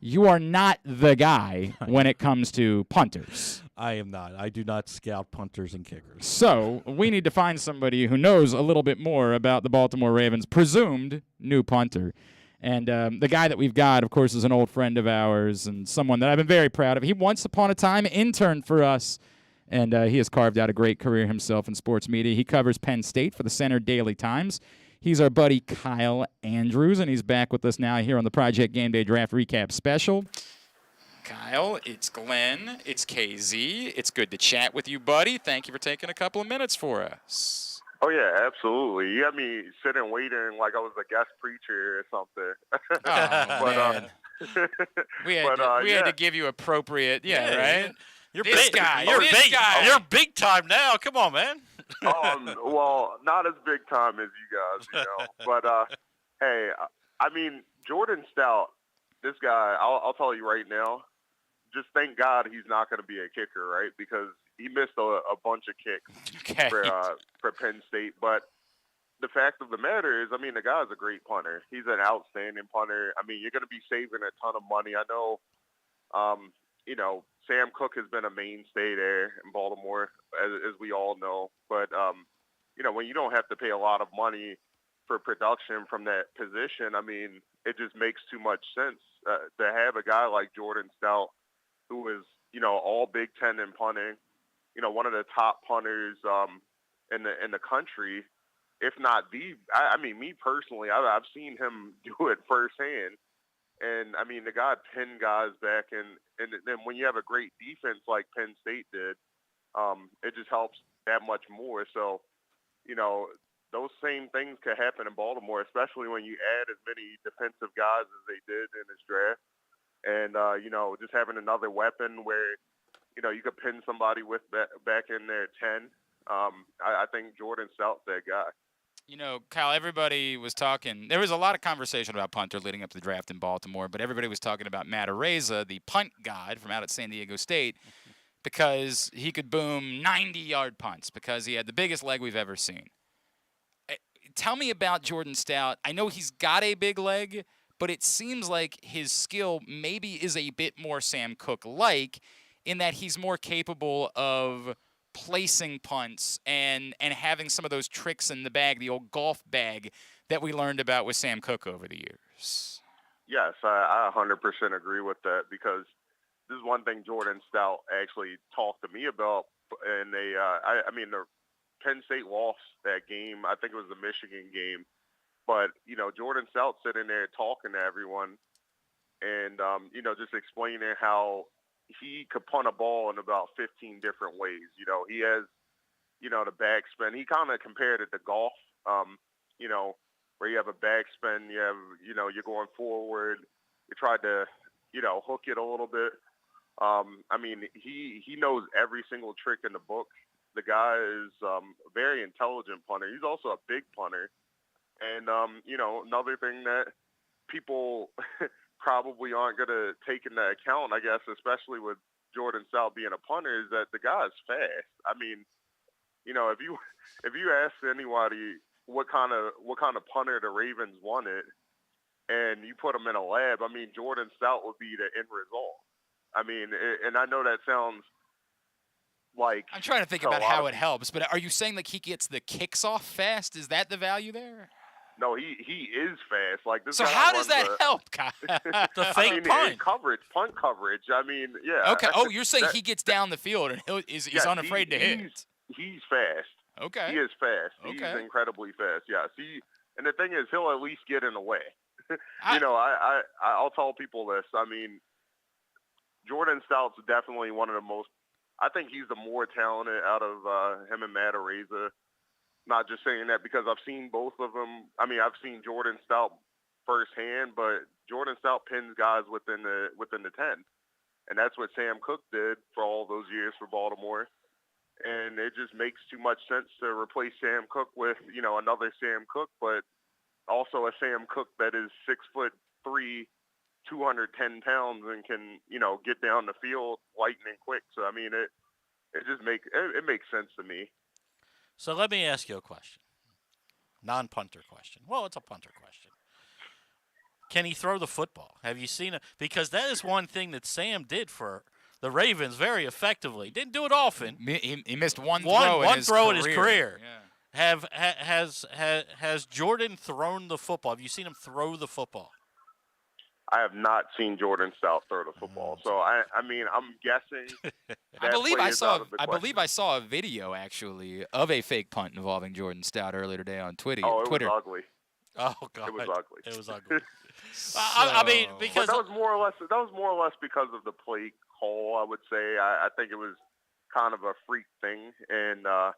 you are not the guy when it comes to punters. I am not. I do not scout punters and kickers. So we need to find somebody who knows a little bit more about the Baltimore Ravens' presumed new punter. And the guy that we've got, of course, is an old friend of ours and someone that I've been very proud of. He once upon a time interned for us, and he has carved out a great career himself in sports media. He covers Penn State for the Center Daily Times. He's our buddy Kyle Andrews, and he's back with us now here on the Project Game Day Draft Recap Special. Kyle, it's Glenn, it's KZ. It's good to chat with you, buddy. Thank you for taking a couple of minutes for us. Oh, yeah, absolutely. You had me sitting waiting like I was a guest preacher or something. Oh, man. We had to give you appropriate, right? You're big time now. Come on, man. Well, not as big time as you guys, But, hey, I mean, Jordan Stout, this guy, I'll tell you right now, just thank God he's not going to be a kicker, right? Because he missed a bunch of kicks for Penn State. But the fact of the matter is, I mean, the guy's a great punter. He's an outstanding punter. I mean, you're going to be saving a ton of money. I know, Sam Cooke has been a mainstay there in Baltimore, as we all know. But, when you don't have to pay a lot of money for production from that position, I mean, it just makes too much sense to have a guy like Jordan Stout, who is, all Big Ten in punting, one of the top punters in the country, if not the. I mean, me personally, I've seen him do it firsthand, and I mean, the guy pinned guys back, and then when you have a great defense like Penn State did, it just helps that much more. So, those same things could happen in Baltimore, especially when you add as many defensive guys as they did in this draft. And, just having another weapon where, you could pin somebody with back in there at 10. I think Jordan Stout's that guy. Kyle, everybody was talking. There was a lot of conversation about punter leading up to the draft in Baltimore, but everybody was talking about Matt Araiza, the punt god from out at San Diego State, because he could boom 90-yard punts, because he had the biggest leg we've ever seen. Tell me about Jordan Stout. I know he's got a big leg, but it seems like his skill maybe is a bit more Sam Cooke-like in that he's more capable of placing punts and having some of those tricks in the bag, the old golf bag that we learned about with Sam Cooke over the years. Yes, I 100% agree with that, because this is one thing Jordan Stout actually talked to me about. And the Penn State lost that game. I think it was the Michigan game. But, Jordan Stout sitting there talking to everyone and, just explaining how he could punt a ball in about 15 different ways. He has, the backspin. He kind of compared it to golf, where you have a backspin, you have, you're going forward. You tried to, hook it a little bit. He knows every single trick in the book. The guy is a very intelligent punter. He's also a big punter. And, another thing that people probably aren't going to take into account, I guess, especially with Jordan Stout being a punter, is that the guy is fast. I mean, if you ask anybody what kind of punter the Ravens wanted, and you put him in a lab. I mean, Jordan Stout would be the end result. I mean, and I know that sounds like I'm trying to think about how it helps, but are you saying like he gets the kicks off fast? Is that the value there? No, he is fast. Like this. So guy how does that runs help, Kyle? The I fake mean, punt. punt coverage. I mean, yeah. Okay. Oh, you're saying he gets down the field and he's unafraid to hit. He's fast. Okay. He is fast. Okay. He's incredibly fast. Yes. And the thing is, he'll at least get in the way. I'll tell people this. I mean, Jordan Stout's definitely one of the most. I think he's the more talented out of him and Matt Araiza. Not just saying that because I've seen both of them. I mean, I've seen Jordan Stout firsthand, but Jordan Stout pins guys within the 10, and that's what Sam Cook did for all those years for Baltimore. And it just makes too much sense to replace Sam Cook with another Sam Cook, but also a Sam Cook that is 6'3", 210 pounds, and can get down the field lightning quick. So I mean, it just makes sense to me. So let me ask you a question. Non-punter question. Well, it's a punter question. Can he throw the football? Have you seen it? Because that is one thing that Sam did for the Ravens very effectively. Didn't do it often. He missed one throw in his career. Yeah. Has Jordan thrown the football? Have you seen him throw the football? I have not seen Jordan Stout throw the football, so I mean, I'm guessing. I believe I saw a video actually of a fake punt involving Jordan Stout earlier today on Twitter. Oh, it was ugly. Oh God, it was ugly. It was ugly. I mean, because that was more or less because of the play call. I would say I think it was kind of a freak thing, and I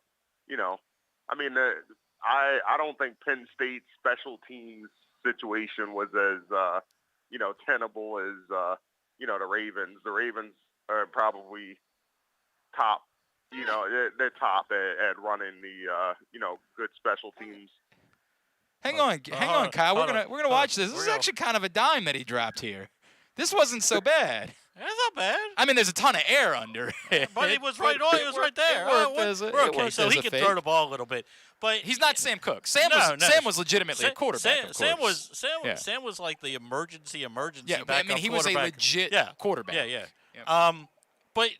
mean, I don't think Penn State's special teams situation was as tenable as the Ravens. The Ravens are probably top. They're top at running the good special teams. Hang on, Kyle. We're gonna watch this. This is actually kind of a dime that he dropped here. This wasn't so bad. It's not bad. I mean, there's a ton of air under it. But he was right on. He was right there. So he can throw the ball a little bit. But he's not Sam Cook. Sam was legitimately a quarterback. Sam was like the emergency Yeah, backup I mean, he was a legit quarterback. Yeah. But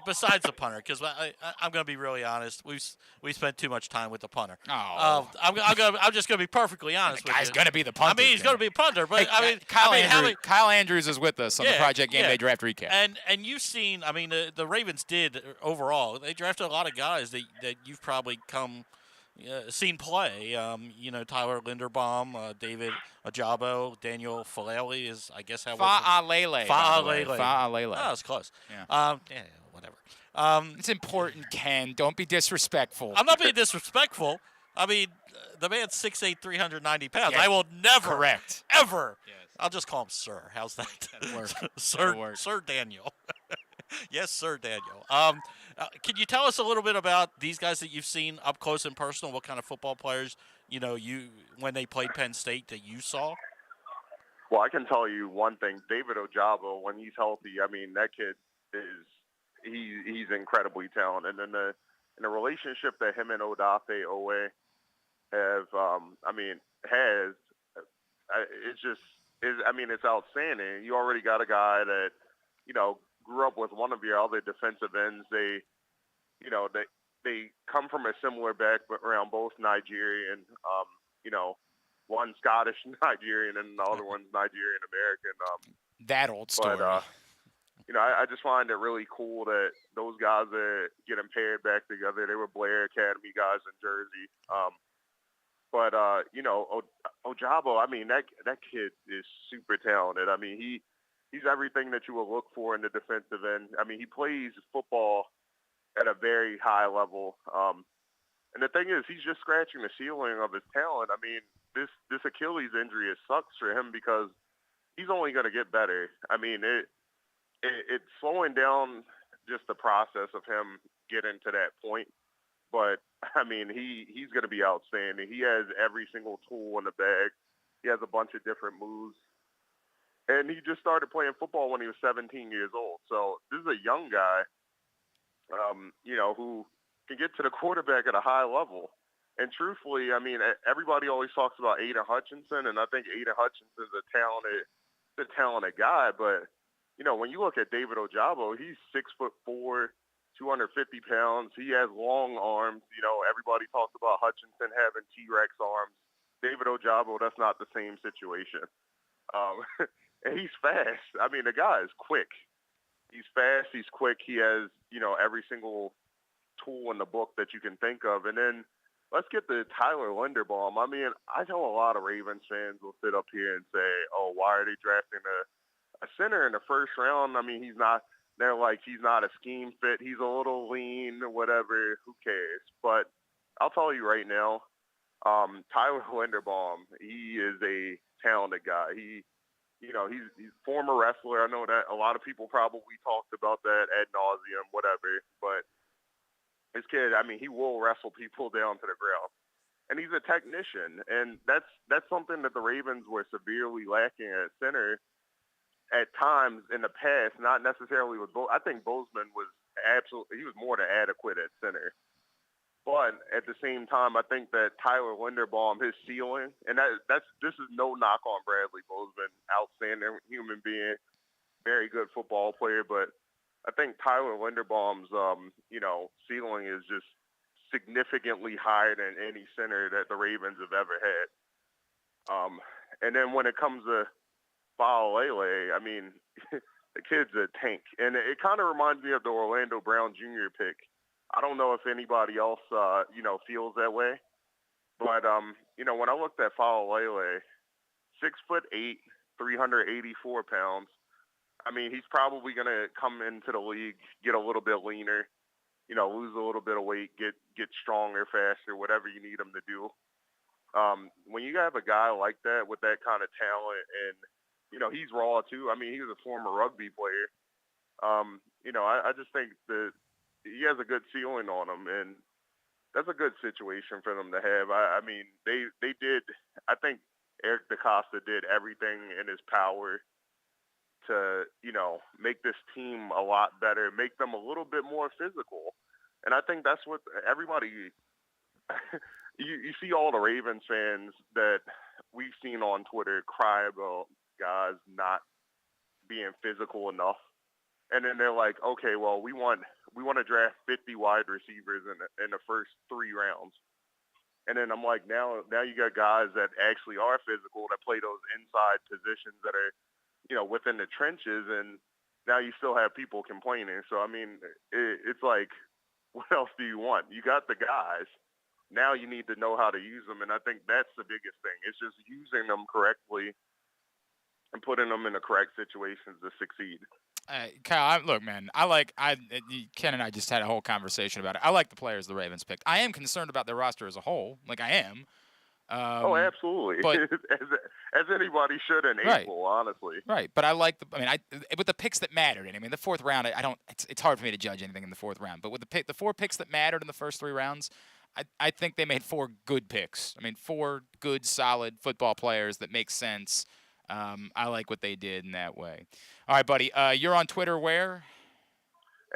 besides the punter, because I'm going to be really honest, we spent too much time with the punter. Oh. I'm just going to be perfectly honest. The guy's going to be the punter. I mean, he's going to be a punter, but Kyle Andrews is with us on the Project Gameday draft recap. And you've seen, I mean, the Ravens did overall. They drafted a lot of guys that you've probably seen play. Tyler Linderbaum, David Ajabo, Daniel Faalele is, I guess, how Faalele. Faalele. Oh, it's close. Yeah. Whatever. It's important, Ken. Don't be disrespectful. I'm not being disrespectful. I mean, the man's 6'8", 390 pounds. Yeah. I will never, Correct. ever. Yes. I'll just call him Sir. How's that? That'll work. Sir Daniel. Yes, Sir Daniel. Can you tell us a little bit about these guys that you've seen up close and personal? What kind of football players, when they played Penn State that you saw? Well, I can tell you one thing. David Ojabo, when he's healthy, I mean, that kid he's incredibly talented. And in the relationship that him and Odafe Owe have, it's outstanding. You already got a guy that, grew up with one of your other defensive ends. They come from a similar background, both Nigerian, one Scottish Nigerian and the other one's Nigerian American. That old story. But, I just find it really cool that those guys are getting paired back together. They were Blair Academy guys in Jersey. Ojabo, I mean, that kid is super talented. I mean, he's everything that you will look for in the defensive end. I mean, he plays football at a very high level. And the thing is, he's just scratching the ceiling of his talent. I mean, this Achilles injury, it sucks for him because he's only going to get better. I mean, it's slowing down just the process of him getting to that point. But, I mean, he's going to be outstanding. He has every single tool in the bag. He has a bunch of different moves. And he just started playing football when he was 17 years old. So this is a young guy, who can get to the quarterback at a high level. And truthfully, I mean, everybody always talks about Aiden Hutchinson, and I think Aiden Hutchinson's a talented guy. But when you look at David Ojabo, he's 6'4", 250 pounds. He has long arms. Everybody talks about Hutchinson having T-Rex arms. David Ojabo, that's not the same situation. And he's fast. I mean, the guy is quick. He's fast. He's quick. He has, every single tool in the book that you can think of. And then let's get to Tyler Linderbaum. I mean, I know a lot of Ravens fans will sit up here and say, oh, why are they drafting a center in the first round? I mean, they're like, he's not a scheme fit. He's a little lean, whatever. Who cares? But I'll tell you right now, Tyler Linderbaum, he is a talented guy. He's a former wrestler. I know that a lot of people probably talked about that ad nauseum, whatever. But this kid, I mean, he will wrestle people down to the ground. And he's a technician. And that's something that the Ravens were severely lacking at center at times in the past, not necessarily with I think Bozeman he was more than adequate at center. But at the same time, I think that Tyler Linderbaum, his ceiling, and this is no knock on Bradley Bozeman, outstanding human being, very good football player, but I think Tyler Linderbaum's ceiling is just significantly higher than any center that the Ravens have ever had. And then when it comes to Faalele, I mean, the kid's a tank. And it kind of reminds me of the Orlando Brown Jr. pick. I don't know if anybody else, feels that way. But, when I looked at Faalele, 6'8", 384 pounds, I mean, he's probably going to come into the league, get a little bit leaner, lose a little bit of weight, get stronger, faster, whatever you need him to do. When you have a guy like that with that kind of talent and, he's raw too. I mean, he was a former rugby player. I just think that he has a good ceiling on him, and that's a good situation for them to have. I mean, they did. I think Eric DaCosta did everything in his power to, make this team a lot better, make them a little bit more physical. And I think that's what everybody you see all the Ravens fans that we've seen on Twitter cry about guys not being physical enough. And then they're like, okay, well, we want to draft 50 wide receivers in the first 3 rounds. And then I'm like, now you got guys that actually are physical, that play those inside positions that are, within the trenches, and now you still have people complaining. So, I mean, it's like, what else do you want? You got the guys. Now you need to know how to use them, and I think that's the biggest thing. It's just using them correctly and putting them in the correct situations to succeed. Kyle, look, man, Ken and I just had a whole conversation about it. I like the players the Ravens picked. I am concerned about their roster as a whole. Like, I am. Absolutely. But, as anybody should in April, honestly. Right, but I like with the picks that mattered. And I mean, the 4th round, I don't. It's hard for me to judge anything in the 4th round. But with the 4 picks that mattered in the first 3 rounds, I think they made 4 good picks. I mean, 4 good, solid football players that make sense. I like what they did in that way. All right, buddy. You're on Twitter where?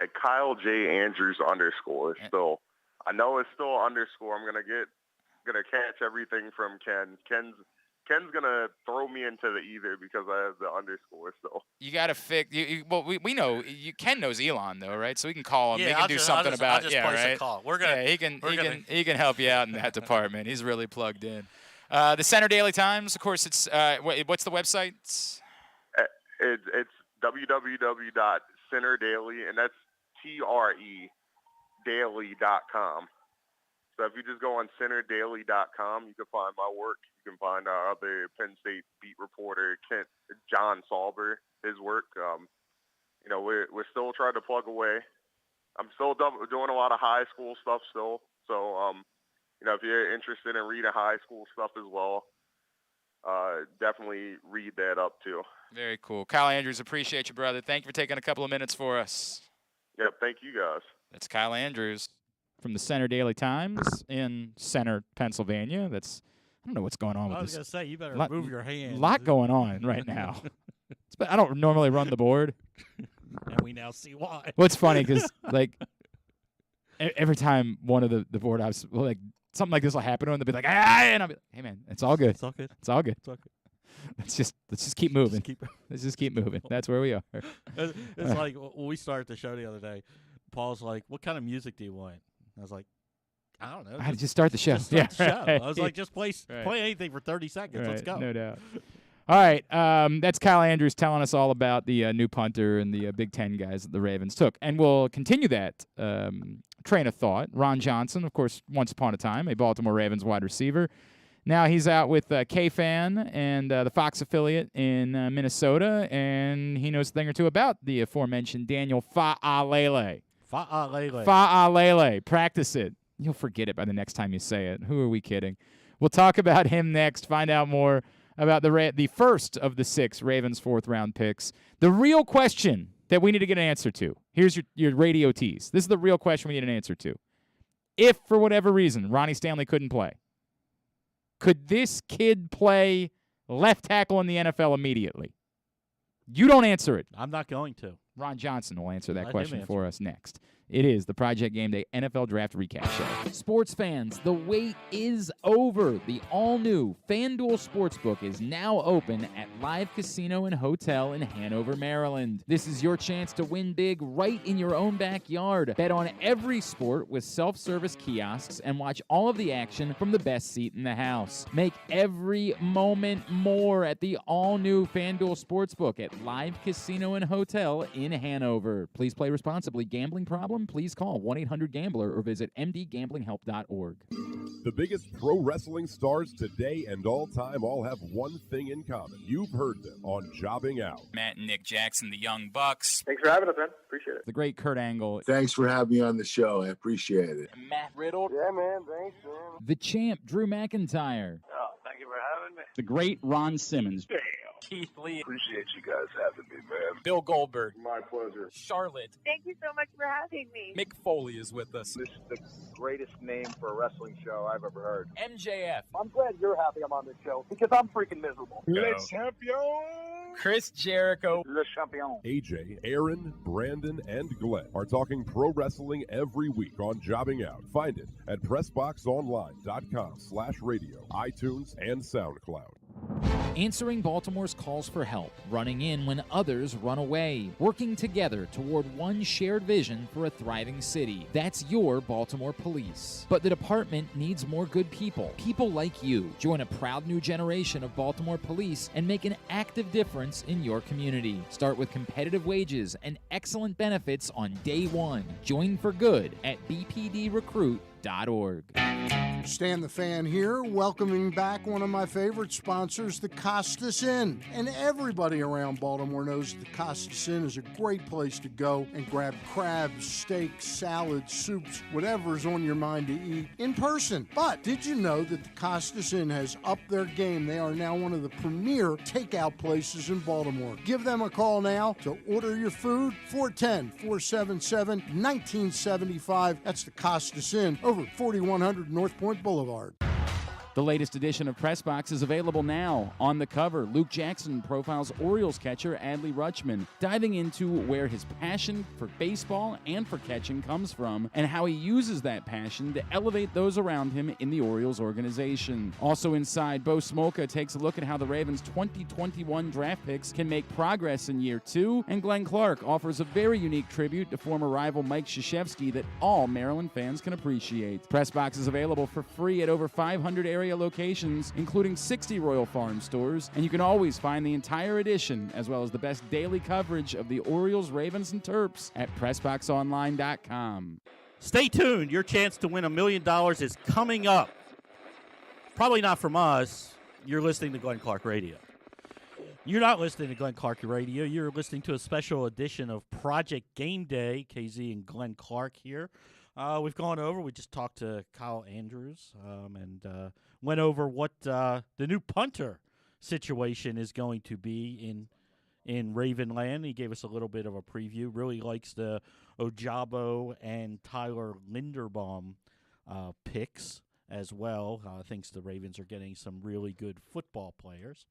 At Kyle J. Andrews _. Still, I know it's still underscore. I'm gonna catch everything from Ken. Ken's gonna throw me into the either because I have the underscore still. You gotta fix. We know Ken knows Elon though, right? So we can call him. Yeah, he can do something about. I'll just place a call. He can help you out in that department. He's really plugged in. The Center Daily Times, of course. It's what's the website? It's www.centerdaily, and that's TREdaily.com. So if you just go on centerdaily.com, you can find my work. You can find our other Penn State beat reporter, John Salber, his work. We're still trying to plug away. I'm still doing a lot of high school stuff still. So, if you're interested in reading high school stuff as well, definitely read that up too. Very cool. Kyle Andrews, appreciate you, brother. Thank you for taking a couple of minutes for us. Yep, thank you guys. That's Kyle Andrews from the Center Daily Times in Center, Pennsylvania. I don't know what's going on with this. I was going to say, you better move your hand. A lot going on right now. I don't normally run the board. And we now see why. What's funny because, every time one of the board ops, something like this will happen to them. They'll be like, and I'll be like, hey, man, it's all good. It's all good. It's all good. It's all good. Let's just keep moving. Let's just keep moving. That's where we are. It's like when we started the show the other day, Paul's like, what kind of music do you want? I was like, I don't know. I had to just start the show. Just start the show. Right. I was like, just play Right. play anything for 30 seconds. Right, Let's go. No doubt. All right, that's Kyle Andrews telling us all about the new punter and the Big Ten guys that the Ravens took. And we'll continue that train of thought. Ron Johnson, of course, once upon a time, a Baltimore Ravens wide receiver. Now he's out with K-Fan and the Fox affiliate in Minnesota, and he knows a thing or two about the aforementioned Daniel Faalele. Faalele. Practice it. You'll forget it by the next time you say it. Who are we kidding? We'll talk about him next, find out more about the first of the 6 Ravens fourth-round picks. The real question that we need to get an answer to. Here's your radio tease. This is the real question we need an answer to. If, for whatever reason, Ronnie Stanley couldn't play, could this kid play left tackle in the NFL immediately? You don't answer it. I'm not going to. Ron Johnson will answer that Let him question answer. for us next. It is the Project Game Day NFL Draft Recap Show. Sports fans, the wait is over. The all-new FanDuel Sportsbook is now open at Live Casino and Hotel in Hanover, Maryland. This is your chance to win big right in your own backyard. Bet on every sport with self-service kiosks and watch all of the action from the best seat in the house. Make every moment more at the all-new FanDuel Sportsbook at Live Casino and Hotel in Hanover. Please play responsibly. Gambling problem? Please call 1-800-GAMBLER or visit mdgamblinghelp.org. The biggest pro wrestling stars today and all time all have one thing in common. You've heard them on Jobbing Out. Matt and Nick Jackson, the Young Bucks. Thanks for having us, man. Appreciate it. The great Kurt Angle. Thanks for having me on the show. I appreciate it. Matt Riddle. Yeah, man. Thanks, man. The champ, Drew McIntyre. Oh, thank you for having me. The great Ron Simmons. Keith Lee. Appreciate you guys having me, man. Bill Goldberg. My pleasure. Charlotte. Thank you so much for having me. Mick Foley is with us. This is the greatest name for a wrestling show I've ever heard. MJF. I'm glad you're happy I'm on this show because I'm freaking miserable. Le champion. Chris Jericho. Le champion. AJ, Aaron, Brandon, and Glenn are talking pro wrestling every week on Jobbing Out. Find it at PressBoxOnline.com/radio, iTunes, and SoundCloud. Answering Baltimore's calls for help, running in when others run away, working together toward one shared vision for a thriving city. That's your Baltimore Police. But the department needs more good people. People like you. Join a proud new generation of Baltimore Police and make an active difference in your community. Start with competitive wages and excellent benefits on day one. Join for good at bpdrecruit.org. Stan the Fan here, welcoming back one of my favorite sponsors, the Costas Inn. And everybody around Baltimore knows the Costas Inn is a great place to go and grab crabs, steaks, salads, soups, whatever's on your mind to eat in person. But did you know that the Costas Inn has upped their game? They are now one of the premier takeout places in Baltimore. Give them a call now to order your food, 410-477-1975. That's the Costas Inn over 4100 North Point Boulevard. The latest edition of Press Box is available now. On the cover, Luke Jackson profiles Orioles catcher Adley Rutschman, diving into where his passion for baseball and for catching comes from and how he uses that passion to elevate those around him in the Orioles organization. Also inside, Bo Smolka takes a look at how the Ravens' 2021 draft picks can make progress in year 2, and Glenn Clark offers a very unique tribute to former rival Mike Krzyzewski that all Maryland fans can appreciate. Press Box is available for free at over 500 area locations, including 60 Royal Farm stores, and you can always find the entire edition as well as the best daily coverage of the Orioles, Ravens, and Terps at PressBoxOnline.com. Stay tuned. Your chance to win $1 million is coming up. Probably not from us. You're listening to Glenn Clark Radio. You're not listening to Glenn Clark Radio. You're listening to a special edition of Project Game Day. KZ and Glenn Clark here. We've gone over. We just talked to Kyle Andrews and went over what the new punter situation is going to be in Ravenland. He gave us a little bit of a preview. Really likes the Ojabo and Tyler Linderbaum picks as well. Thinks the Ravens are getting some really good football players.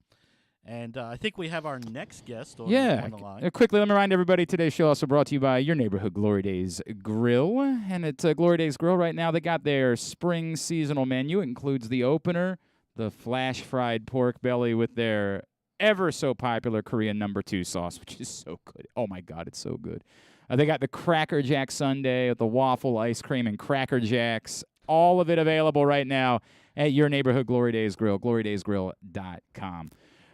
And I think we have our next guest on the line. Quickly, let me remind everybody, today's show also brought to you by your neighborhood Glory Days Grill. And at Glory Days Grill right now, they got their spring seasonal menu. It includes the opener, the flash-fried pork belly with their ever-so-popular Korean No. 2 sauce, which is so good. Oh, my God, it's so good. They got the Cracker Jack sundae with the waffle, ice cream, and Cracker Jacks. All of it available right now at your neighborhood Glory Days Grill, glorydaysgrill.com.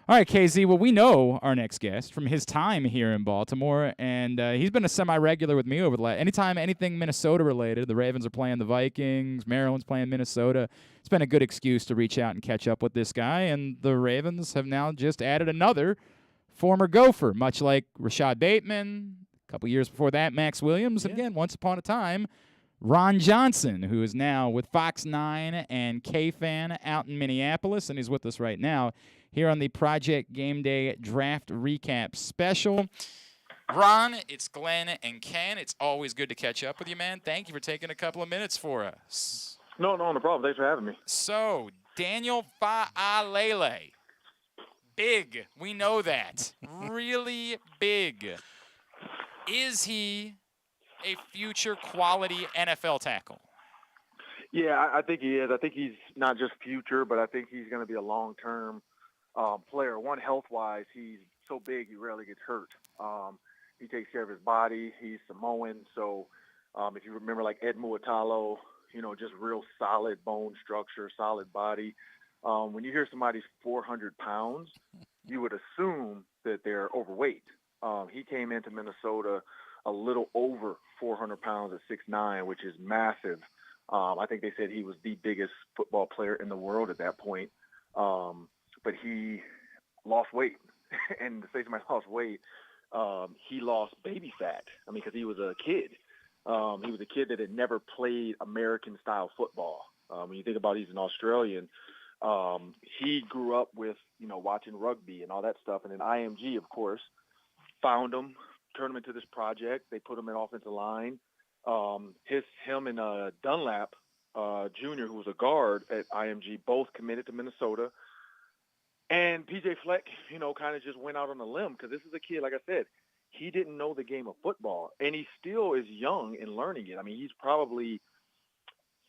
All right, KZ, well, we know our next guest from his time here in Baltimore, and he's been a semi-regular with me over the last – anytime anything Minnesota-related, the Ravens are playing the Vikings, Maryland's playing Minnesota, it's been a good excuse to reach out and catch up with this guy, and the Ravens have now just added another former Gopher, much like Rashad Bateman, a couple years before that, Max Williams, and again, once upon a time, Ron Johnson, who is now with Fox 9 and K-Fan out in Minneapolis, and he's with us right now here on the Project Game Day Draft Recap Special. Ron, it's Glenn and Ken. It's always good to catch up with you, man. Thank you for taking a couple of minutes for us. No problem. Thanks for having me. So, Daniel Faalele. Big. We know that. Really big. Is he a future quality NFL tackle? Yeah, I think he is. I think he's not just future, but I think he's going to be a long-term player. One, health-wise, he's so big he rarely gets hurt. He takes care of his body. He's Samoan, so if you remember, like Ed Muatalo, just real solid bone structure, solid body. When you hear somebody's 400 pounds, you would assume that they're overweight. He came into Minnesota a little over 400 pounds at 6'9", which is massive. I think they said he was the biggest football player in the world at that point. But he lost weight. And to say somebody lost weight, he lost baby fat. I mean, because he was a kid. He was a kid that had never played American-style football. When you think about he's an Australian, he grew up with, watching rugby and all that stuff. And then IMG, of course, found him, turned him into this project. They put him in offensive line. Him and Dunlap Jr., who was a guard at IMG, both committed to Minnesota. And P.J. Fleck, kind of just went out on a limb because this is a kid, like I said, he didn't know the game of football. And he still is young in learning it. I mean, he's probably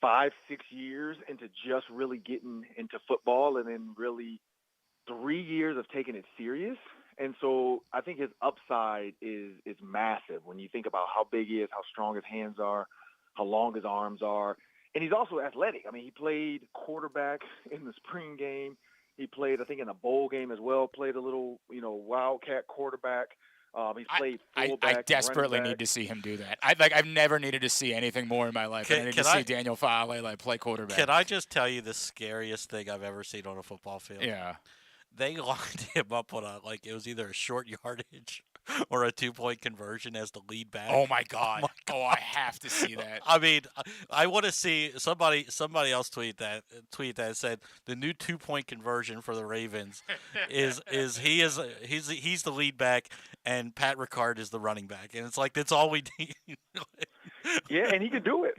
5-6 years into just really getting into football and then really 3 years of taking it serious. And so I think his upside is massive when you think about how big he is, how strong his hands are, how long his arms are. And he's also athletic. I mean, he played quarterback in the spring game. He played, I think, in a bowl game as well, played a little, wildcat quarterback. He's played fullback. I desperately need to see him do that. I've never needed to see anything more in my life. I need to see Daniel Faalele play quarterback. Can I just tell you the scariest thing I've ever seen on a football field? Yeah. They lined him up on it was either a short yardage or a 2-point conversion as the lead back. Oh my God! Oh, I have to see that. I mean, I want to see somebody else tweet that and said the new 2-point conversion for the Ravens is he's the lead back and Pat Ricard is the running back, and it's like that's all we need. Yeah, and he can do it.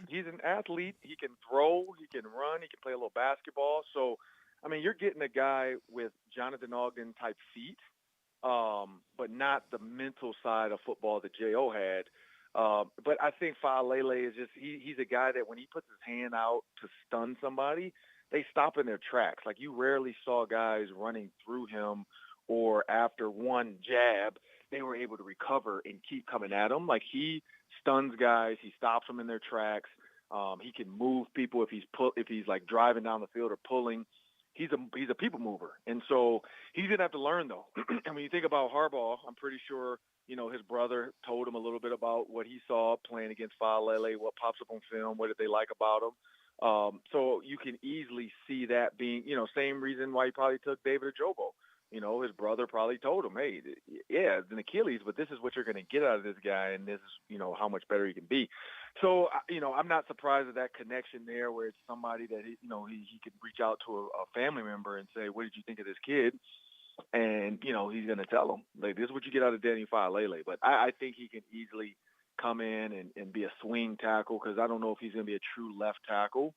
He's an athlete. He can throw. He can run. He can play a little basketball. So, I mean, you're getting a guy with Jonathan Ogden type feet. But not the mental side of football that J.O. had. But I think Faalele is just he's a guy that when he puts his hand out to stun somebody, they stop in their tracks. Like you rarely saw guys running through him or after one jab, they were able to recover and keep coming at him. Like he stuns guys. He stops them in their tracks. He can move people if he's like driving down the field or pulling. He's a people mover, and so he's gonna have to learn though. And when you think about Harbaugh, I'm pretty sure his brother told him a little bit about what he saw playing against Faalele, what pops up on film, what did they like about him. So you can easily see that being same reason why he probably took David Ojabo. His brother probably told him, hey, yeah, it's an Achilles, but this is what you're going to get out of this guy, and this is how much better he can be. So, I'm not surprised at that connection there where it's somebody that, he could reach out to a family member and say, what did you think of this kid? And, he's going to tell him, like, this is what you get out of Daniel Faalele. But I think he can easily come in and be a swing tackle because I don't know if he's going to be a true left tackle.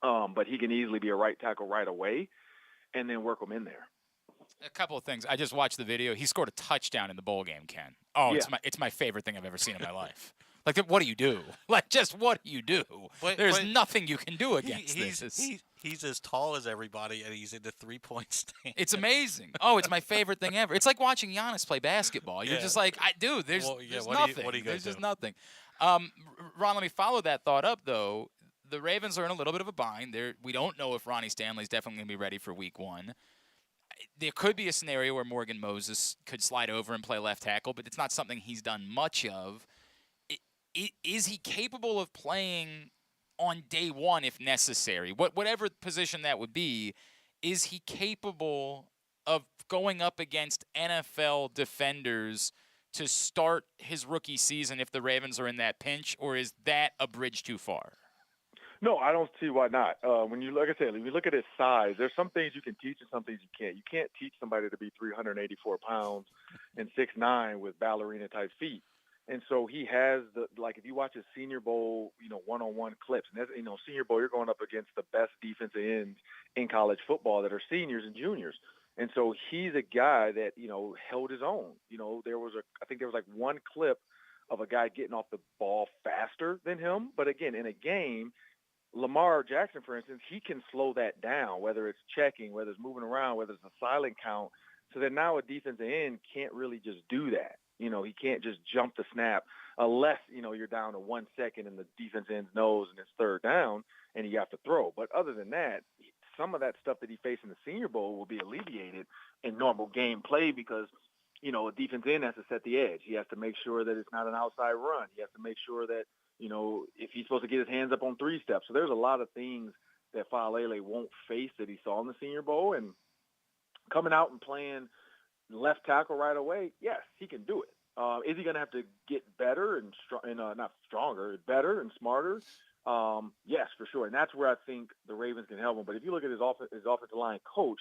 But he can easily be a right tackle right away. and then work them in there. A couple of things. I just watched the video. He scored a touchdown in the bowl game, Ken. Oh, Yeah. it's my favorite thing I've ever seen in my life. Like, what do you do? Like, just what do you do? There's nothing you can do against this. He's as tall as everybody, and he's in the 3-point stand. It's amazing. Oh, it's my favorite thing ever. It's like watching Giannis play basketball. You're just like, there's nothing. There's just nothing. Ron, let me follow that thought up, though. The Ravens are in a little bit of a bind. We don't know if Ronnie Stanley's definitely going to be ready for week 1. There could be a scenario where Morgan Moses could slide over and play left tackle, but it's not something he's done much of. Is he capable of playing on day 1 if necessary? Whatever position that would be, is he capable of going up against NFL defenders to start his rookie season if the Ravens are in that pinch, or is that a bridge too far? No, I don't see why not. When you, like I said, when you look at his size, there's some things you can teach and some things you can't. You can't teach somebody to be 384 pounds and 6'9" with ballerina-type feet. And so he has if you watch his Senior Bowl, one-on-one clips, and that's, Senior Bowl, you're going up against the best defensive ends in college football that are seniors and juniors. And so he's a guy that, held his own. I think there was one clip of a guy getting off the ball faster than him. But again, in a game, Lamar Jackson, for instance, he can slow that down, whether it's checking, whether it's moving around, whether it's a silent count, so that now a defensive end can't really just do that. He can't just jump the snap unless, you're down to 1 second and the defense end's knows and it's third down and you have to throw. But other than that, some of that stuff that he faced in the Senior Bowl will be alleviated in normal game play because, a defense end has to set the edge. He has to make sure that it's not an outside run. He has to make sure that, if he's supposed to get his hands up on 3 steps. So there's a lot of things that Faalele won't face that he saw in the Senior Bowl. And coming out and playing left tackle right away, yes, he can do it. Is he going to have to get better and not stronger, better and smarter? Yes, for sure. And that's where I think the Ravens can help him. But if you look at his offensive line coach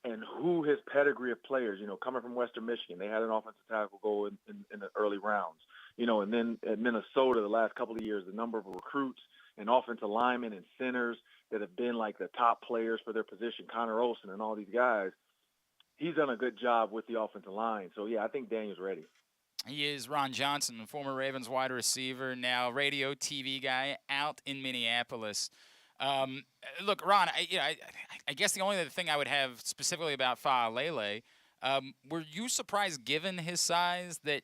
and who his pedigree of players, coming from Western Michigan, they had an offensive tackle go in the early rounds. And then at Minnesota the last couple of years, the number of recruits and offensive linemen and centers that have been like the top players for their position, Connor Olsen and all these guys, he's done a good job with the offensive line. So, yeah, I think Daniel's ready. He is Ron Johnson, former Ravens wide receiver, now radio TV guy out in Minneapolis. Look, Ron, I guess the only other thing I would have specifically about Faalele, were you surprised, given his size, that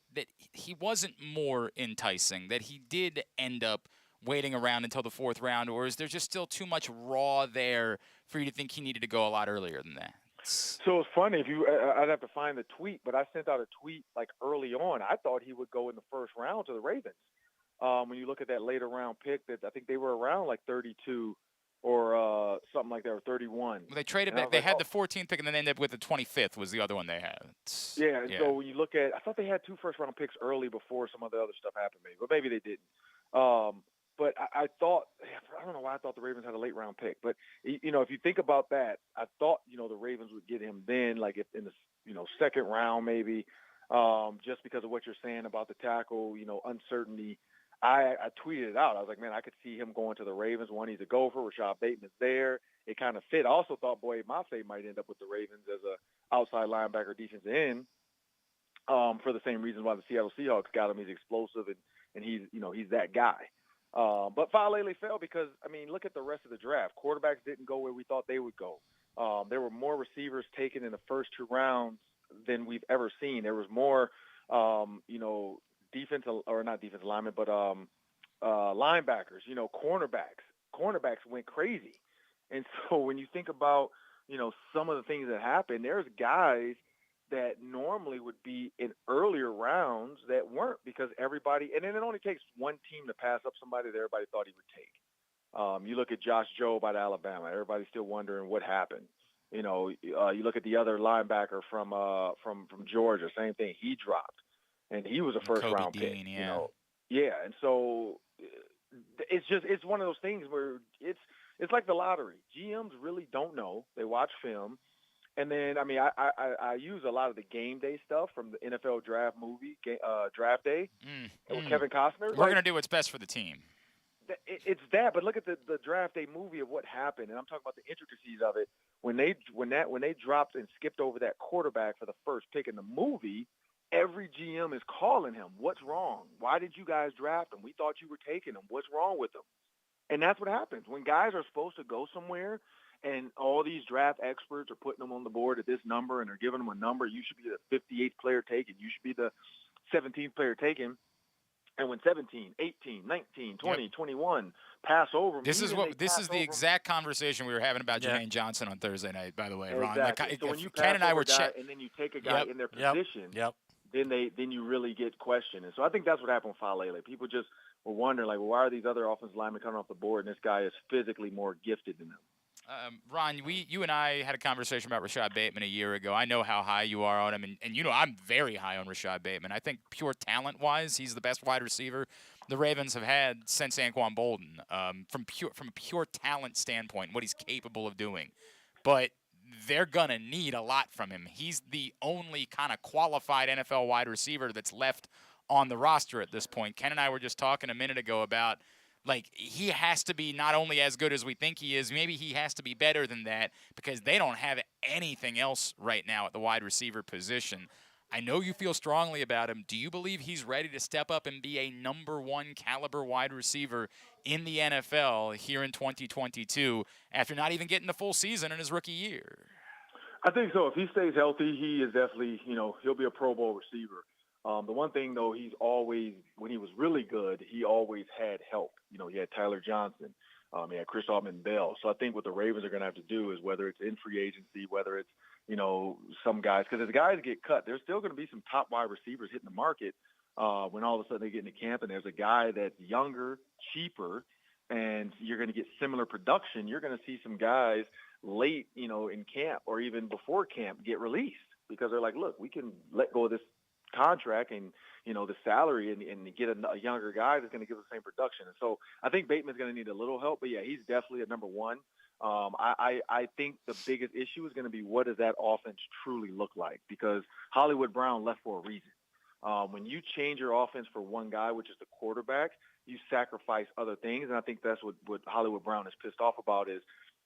he wasn't more enticing, that he did end up waiting around until the 4th round, or is there just still too much raw there for you to think he needed to go a lot earlier than that? So it's funny, I'd have to find the tweet, but I sent out a tweet early on. I thought he would go in the 1st round to the Ravens. When you look at that later round pick, that I think they were around 32 or something like that, or 31. Well, they traded back. They had the 14th pick, and then they ended up with the 25th was the other one they had. Yeah, and so when you look at, I thought they had 2 first-round picks early before some of the other stuff happened, maybe. But maybe they didn't. But I thought, I don't know why I thought the Ravens had a late-round pick. But, if you think about that, I thought, the Ravens would get him then, if in the, 2nd round maybe, just because of what you're saying about the tackle, uncertainty. I tweeted it out. I was like, man, I could see him going to the Ravens. One, he's a gopher. Rashad Bateman's there. It kind of fit. I also thought Boye Mafe might end up with the Ravens as a outside linebacker defensive end for the same reason why the Seattle Seahawks got him. He's explosive, and he's that guy. But Faalele fell because, look at the rest of the draft. Quarterbacks didn't go where we thought they would go. There were more receivers taken in the first 2 rounds than we've ever seen. There was more, not defensive linemen, but linebackers, cornerbacks. Cornerbacks went crazy. And so when you think about, some of the things that happened, there's guys that normally would be in earlier rounds that weren't because everybody – and then it only takes one team to pass up somebody that everybody thought he would take. You look at Josh Jobe out of Alabama. Everybody's still wondering what happened. You look at the other linebacker from Georgia, same thing. He dropped, and he was a first-round pick. Yeah, and so it's one of those things where it's like the lottery. GMs really don't know. They watch film. And then, I use a lot of the Gameday stuff from the NFL draft movie, Draft Day, with Kevin Costner. We're going to do what's best for the team. It's that, but look at the Draft Day movie of what happened, and I'm talking about the intricacies of it, when they dropped and skipped over that quarterback for the first pick in the movie, every GM is calling him. What's wrong? Why did you guys draft him? We thought you were taking him. What's wrong with him? And that's what happens when guys are supposed to go somewhere, and all these draft experts are putting them on the board at this number, and they're giving them a number. You should be the 58th player taken. You should be the 17th player taken. And when 17, 18, 19, 20, 21 pass over them. This is the exact conversation we were having about Jermaine Johnson on Thursday night, by the way, Ron. Exactly. So when you Ken and I were and then you take a guy in their position, then you really get questioned. And so I think that's what happened with Faalele. People just were wondering, like, well, why are these other offensive linemen coming off the board, and this guy is physically more gifted than them? Ron, you and I had a conversation about Rashad Bateman a year ago. I know how high you are on him, and you know I'm very high on Rashad Bateman. I think pure talent-wise, he's the best wide receiver the Ravens have had since Anquan Bolden, from a pure talent standpoint, what he's capable of doing. But they're going to need a lot from him. He's the only kind of qualified NFL wide receiver that's left on the roster at this point. Ken and I were just talking a minute ago about, like, he has to be not only as good as we think he is, maybe he has to be better than that, because they don't have anything else right now at the wide receiver position. I know you feel strongly about him. Do you believe he's ready to step up and be a number one caliber wide receiver in the NFL here in 2022 after not even getting the full season in his rookie year? I think so. If he stays healthy, he is definitely, he'll be a Pro Bowl receiver. The one thing, though, he's always, when he was really good, he always had help. He had Tyler Johnson. He had Chris Autman-Bell. So I think what the Ravens are going to have to do is, whether it's in free agency, whether it's, some guys, because as guys get cut, there's still going to be some top wide receivers hitting the market when all of a sudden they get into camp and there's a guy that's younger, cheaper, and you're going to get similar production. You're going to see some guys late, in camp or even before camp get released because they're like, look, we can let go of this contract and the salary and get a younger guy that's going to give the same production. And so I think Bateman's going to need a little help, but yeah, he's definitely a number one. I think the biggest issue is going to be, what does that offense truly look like? Because Hollywood Brown left for a reason. When you change your offense for one guy, which is the quarterback, you sacrifice other things. And I think that's what Hollywood Brown is pissed off about, is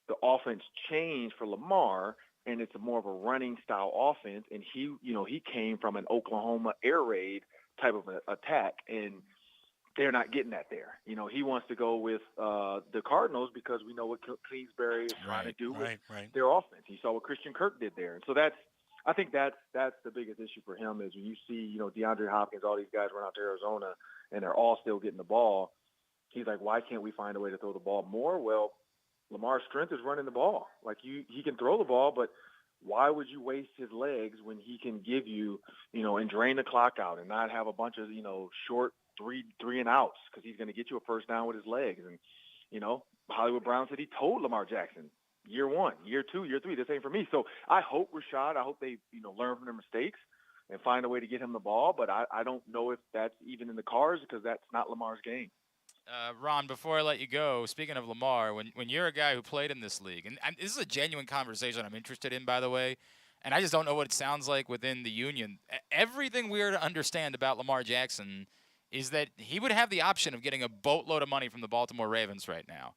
the offense changed for Lamar, and it's more of a running style offense. And he came from an Oklahoma air raid type of attack, and they're not getting that there. He wants to go with the Cardinals because we know what Kingsbury is trying to do with their offense. You saw what Christian Kirk did there. And so I think that's the biggest issue for him, is when you see, DeAndre Hopkins, all these guys run out to Arizona and they're all still getting the ball. He's like, why can't we find a way to throw the ball more? Well, Lamar's strength is running the ball. Like, he can throw the ball, but why would you waste his legs when he can give you, and drain the clock out and not have a bunch of, short three and outs, because he's going to get you a first down with his legs. And, Hollywood Brown said he told Lamar Jackson, year one, year two, year three, this ain't for me. So I hope I hope they, learn from their mistakes and find a way to get him the ball. But I don't know if that's even in the cards, because that's not Lamar's game. Ron, before I let you go, speaking of Lamar, when you're a guy who played in this league, and this is a genuine conversation I'm interested in, by the way, and I just don't know what it sounds like within the union. Everything we're to understand about Lamar Jackson is that he would have the option of getting a boatload of money from the Baltimore Ravens right now.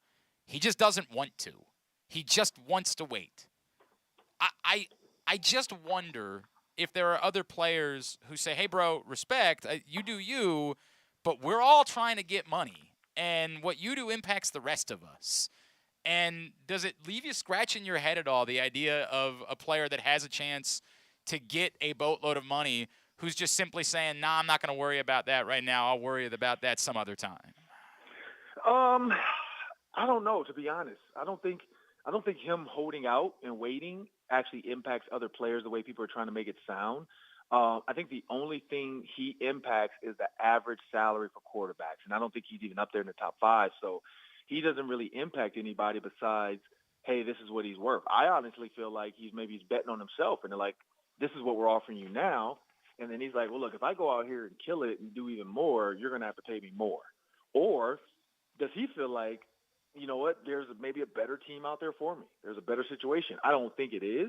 He just doesn't want to. He just wants to wait. I just wonder if there are other players who say, hey, bro, respect, you do you, but we're all trying to get money. And what you do impacts the rest of us. And does it leave you scratching your head at all, the idea of a player that has a chance to get a boatload of money who's just simply saying, nah, I'm not going to worry about that right now. I'll worry about that some other time? I don't know, to be honest. I don't think him holding out and waiting actually impacts other players the way people are trying to make it sound. I think the only thing he impacts is the average salary for quarterbacks, and I don't think he's even up there in the top 5. So he doesn't really impact anybody besides, hey, this is what he's worth. I honestly feel like he's betting on himself, and they're like, this is what we're offering you now. And then he's like, well, look, if I go out here and kill it and do even more, you're going to have to pay me more. Or does he feel like, you know what, there's maybe a better team out there for me? There's a better situation. I don't think it is.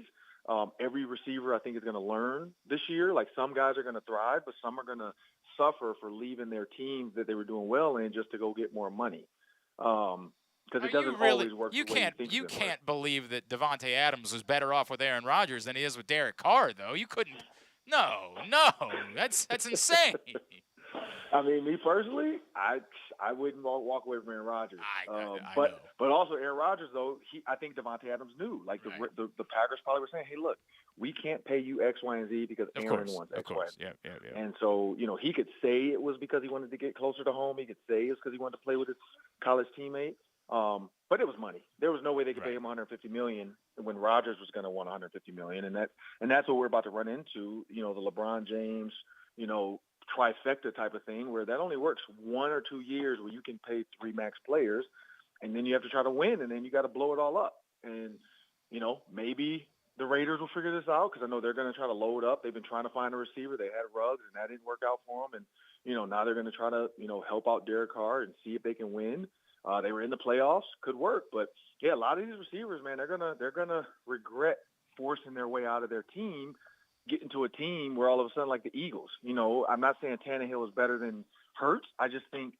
Every receiver, I think, is going to learn this year. Like, some guys are going to thrive, but some are going to suffer for leaving their teams that they were doing well in just to go get more money. because it doesn't always work. You the way can't. you can't believe that Devontae Adams was better off with Aaron Rodgers than he is with Derek Carr, though. You couldn't. No, that's insane. I mean, me personally, I wouldn't walk away from Aaron Rodgers. But also Aaron Rodgers, though, I think Devontae Adams knew. Like the Packers probably were saying, hey, look, we can't pay you X, Y, and Z because Aaron wants X, Y, and Z. Yeah. And so, he could say it was because he wanted to get closer to home. He could say it's because he wanted to play with his college teammate. But it was money. There was no way they could pay him $150 million when Rodgers was going to want $150 million, and that's what we're about to run into. The LeBron James, trifecta type of thing, where that only works 1 or 2 years, where you can pay 3 max players, and then you have to try to win, and then you got to blow it all up. And maybe the Raiders will figure this out, because I know they're going to try to load up. They've been trying to find a receiver. They had Ruggs, and that didn't work out for them. And now they're going to try to help out Derek Carr and see if they can win. They were in the playoffs, could work, but yeah, a lot of these receivers, man, they're gonna regret forcing their way out of their team, getting to a team where all of a sudden, like the Eagles, I'm not saying Tannehill is better than Hurts. I just think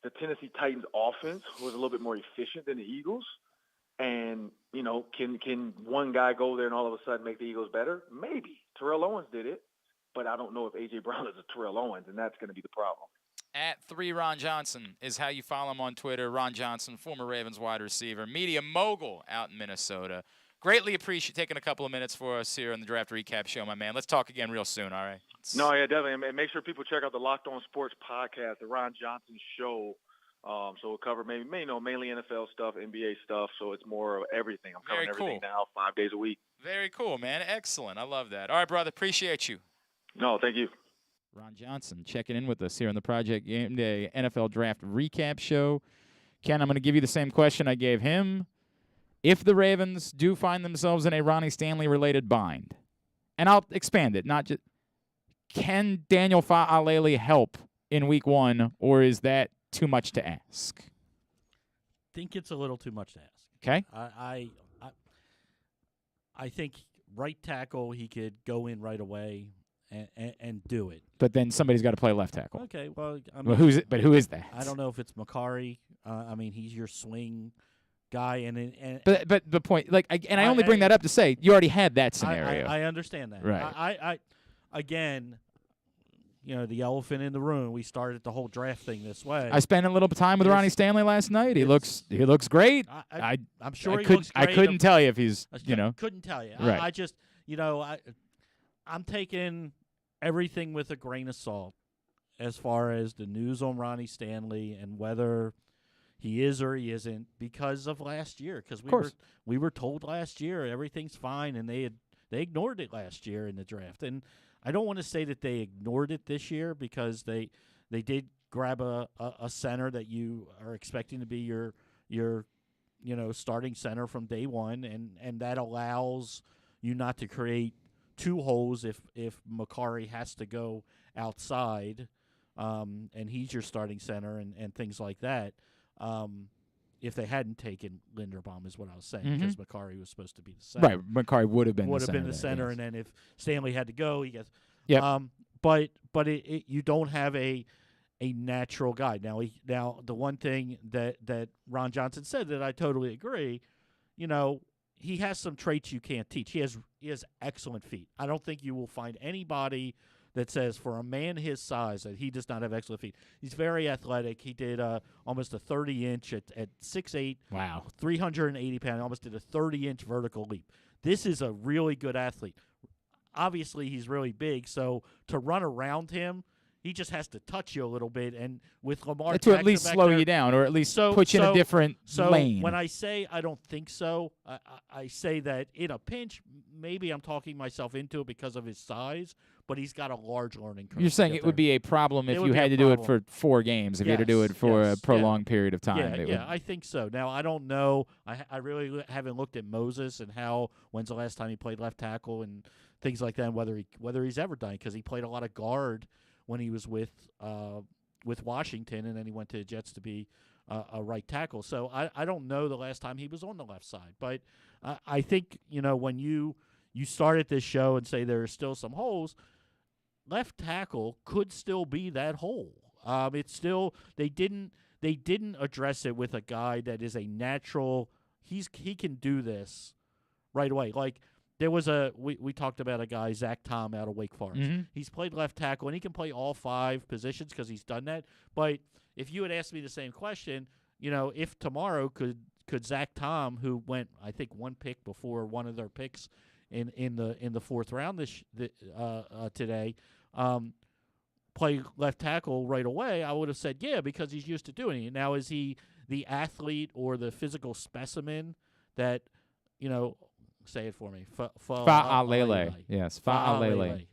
the Tennessee Titans offense was a little bit more efficient than the Eagles. And, can one guy go there and all of a sudden make the Eagles better? Maybe. Terrell Owens did it, but I don't know if A.J. Brown is a Terrell Owens, and that's going to be the problem. At 3 Ron Johnson is how you follow him on Twitter. Ron Johnson, former Ravens wide receiver, media mogul out in Minnesota. Greatly appreciate taking a couple of minutes for us here on the Draft Recap Show, my man. Let's talk again real soon, all right? No, yeah, definitely. And make sure people check out the Locked On Sports podcast, the Ron Johnson Show. So we'll cover mainly NFL stuff, NBA stuff. So it's more of everything. I'm covering everything now, 5 days a week. Very cool, man. Excellent. I love that. All right, brother. Appreciate you. No, thank you. Ron Johnson checking in with us here on the Project Gameday NFL Draft Recap Show. Ken, I'm going to give you the same question I gave him. If the Ravens do find themselves in a Ronnie Stanley-related bind, and I'll expand it, not just can Daniel Faalele help in Week 1, or is that too much to ask? I think it's a little too much to ask. Okay. I think right tackle, he could go in right away and do it. But then somebody's got to play left tackle. Okay, well, who is that? I don't know if it's McCarry. He's your swing guy, and but the point, I only bring that up to say you already had that scenario. I understand that. Right. I again, the elephant in the room. We started the whole draft thing this way. I spent a little time with Ronnie Stanley last night. He looks great. I'm sure he looks great. I couldn't tell you if he's couldn't tell you. Right. I just I'm taking everything with a grain of salt as far as the news on Ronnie Stanley and whether he is or he isn't because of last year. Because we were told last year everything's fine, and they ignored it last year in the draft. And I don't want to say that they ignored it this year, because they did grab a center that you are expecting to be your starting center from day one, and that allows you not to create two holes if McCarry has to go outside, and he's your starting center and things like that. If they hadn't taken Linderbaum, is what I was saying, because McCarry was supposed to be the center. Right, McCarry would have been the center, and then if Stanley had to go, he gets. Yeah. But you don't have a natural guy. Now the one thing that Ron Johnson said that I totally agree, he has some traits you can't teach. He has excellent feet. I don't think you will find anybody that says for a man his size that he does not have excellent feet. He's very athletic. He did almost a 30-inch at 6'8". Wow. 380 pounds. Almost did a 30-inch vertical leap. This is a really good athlete. Obviously, he's really big, so to run around him, he just has to touch you a little bit. And with Lamar to at least slow there, you down, or at least put you in a different lane. When I say I don't think so, I say that in a pinch, maybe I'm talking myself into it because of his size, but he's got a large learning curve. You're saying it would be a problem if you had to do it for 4 games, if you had to do it for a prolonged period of time. Yeah, I think so. Now, I don't know. I really haven't looked at Moses and when's the last time he played left tackle and things like that, and whether he's ever done it, because he played a lot of guard when he was with Washington, and then he went to the Jets to be a right tackle. So I don't know the last time he was on the left side. But I think, when you started this show and say there are still some holes, left tackle could still be that hole. It's still they didn't they didn't address it with a guy that is a natural. He can do this right away. Like there was we talked about a guy, Zach Tom, out of Wake Forest. Mm-hmm. He's played left tackle, and he can play all 5 positions because he's done that. But if you had asked me the same question, if tomorrow could Zach Tom, who went I think 1 pick before one of their picks in the 4th round today, play left tackle right away, I would have said yeah, because he's used to doing it. Now, is he the athlete or the physical specimen that, say it for me? Faalele. Yes, Faalele.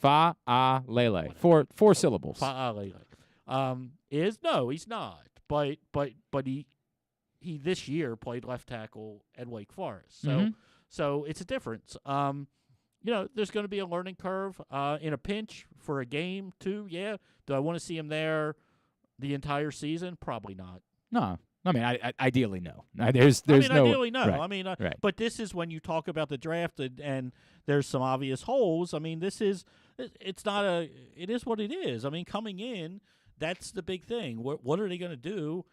Faalele. 4 syllables. Faalele. No, he's not. But he this year played left tackle at Wake Forest. So it's a difference. There's going to be a learning curve in a pinch for a game, too. Yeah. Do I want to see him there the entire season? Probably not. No. I mean, ideally, no. There's no. Ideally, no. Right. Right. But this is when you talk about the draft and there's some obvious holes. I mean, it is what it is. I mean, coming in, that's the big thing. What are they going to do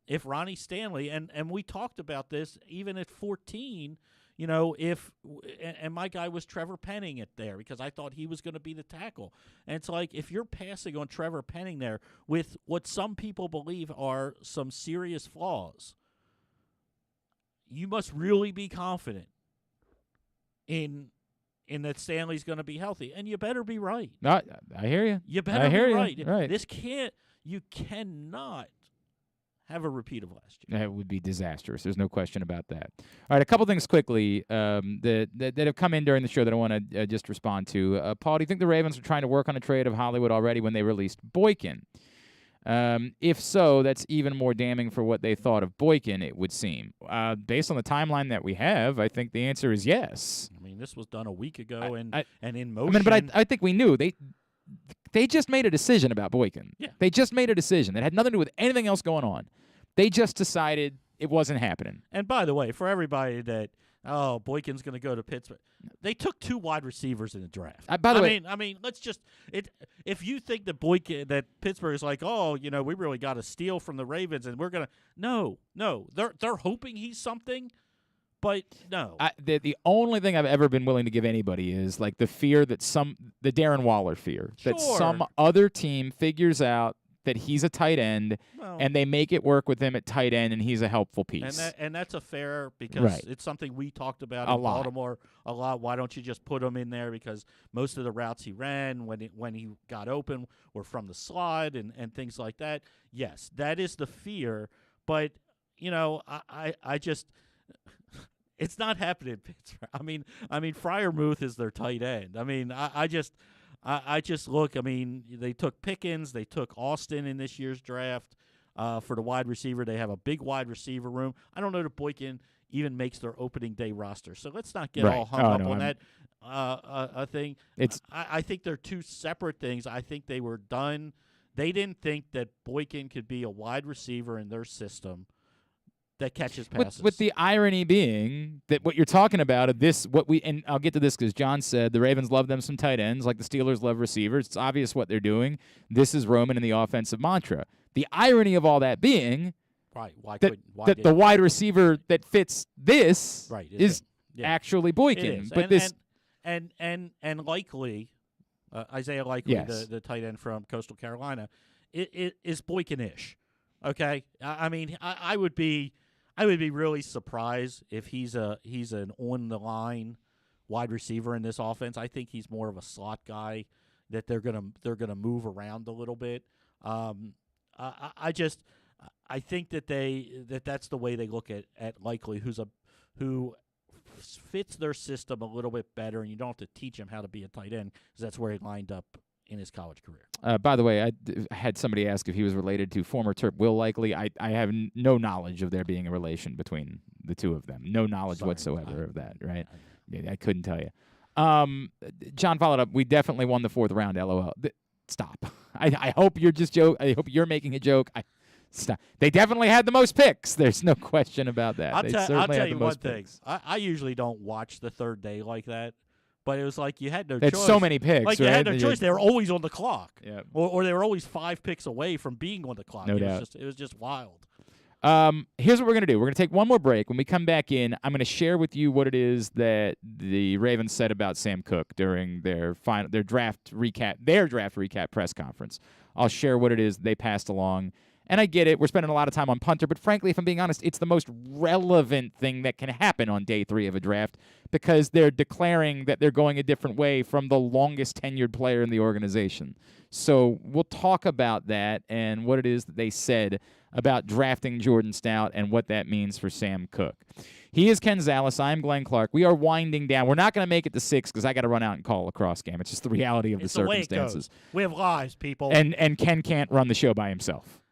if Ronnie Stanley, and we talked about this even at 14, and my guy was Trevor Penning there because I thought he was going to be the tackle. And it's like if you're passing on Trevor Penning there with what some people believe are some serious flaws, you must really be confident in that Stanley's going to be healthy. And you better be right. I hear you. You better be right. Right. You cannot have a repeat of last year. That would be disastrous. There's no question about that. All right, a couple things quickly that have come in during the show that I want to just respond to. Paul, do you think the Ravens are trying to work on a trade of Hollywood already when they released Boykin? If so, that's even more damning for what they thought of Boykin, it would seem. Based on the timeline that we have, I think the answer is yes. I mean, this was done a week ago and in motion. I mean, but I think we knew. They just made a decision about Boykin. Yeah. They just made a decision that had nothing to do with anything else going on. They just decided it wasn't happening. And by the way, for everybody that, Boykin's going to go to Pittsburgh, they took 2 wide receivers in the draft. I mean, let's just if you think that Pittsburgh is like, we really got a steal from the Ravens and we're going to no, they're hoping he's something. But no. The only thing I've ever been willing to give anybody is like the fear that the Darren Waller fear. Sure. That some other team figures out that he's a tight end and they make it work with him at tight end and he's a helpful piece. And that's a fair because it's something we talked about in Baltimore a lot. Why don't you just put him in there? Because most of the routes he ran when he got open were from the slot and things like that. Yes, that is the fear. But, I just – it's not happening in Pittsburgh. I mean, Freiermuth is their tight end. I mean, I just look. I mean, they took Pickens, they took Austin in this year's draft for the wide receiver. They have a big wide receiver room. I don't know that Boykin even makes their opening day roster. So let's not get all hung up on that thing. I think they're 2 separate things. I think they were done. They didn't think that Boykin could be a wide receiver in their system that catches passes. With the irony being that what you're talking about and I'll get to this because John said the Ravens love them some tight ends like the Steelers love receivers. It's obvious what they're doing. This is Roman in the offensive mantra. The irony of all that being that the wide receiver that fits this is actually Boykin. But and likely Isaiah Likely, the tight end from Coastal Carolina, it is Boykin-ish. Okay, I mean, I would be really surprised if he's an on the line wide receiver in this offense. I think he's more of a slot guy that they're gonna move around a little bit. I think that that's the way they look at Likely, who fits their system a little bit better, and you don't have to teach him how to be a tight end because that's where he lined up in his college career. By the way, I had somebody ask if he was related to former Terp Will Likely. I have no knowledge of there being a relation between the 2 of them. No knowledge whatsoever of that, right? I couldn't tell you. John followed up. We definitely won the 4th round, LOL. Stop. I hope you're just I hope you're making a joke. Stop. They definitely had the most picks. There's no question about that. I'll tell you one thing. I usually don't watch the third day like that. but it was like you had no It's choice. so many picks, Like you right? had no choice. They were always on the clock. Yeah. Or they were always 5 picks away from being on the clock. No doubt. It was just wild. Here's what we're going to do. We're going to take one more break. When we come back in, I'm going to share with you what it is that the Ravens said about Sam Cook during their draft recap press conference. I'll share what it is they passed along. And I get it. We're spending a lot of time on punter, but frankly, if I'm being honest, it's the most relevant thing that can happen on day 3 of a draft because they're declaring that they're going a different way from the longest tenured player in the organization. So we'll talk about that and what it is that they said about drafting Jordan Stout and what that means for Sam Cook. He is Ken Zales. I'm Glenn Clark. We are winding down. We're not going to make it to 6 because I got to run out and call a lacrosse game. It's just the reality of the circumstances. We have lives, people. And Ken can't run the show by himself.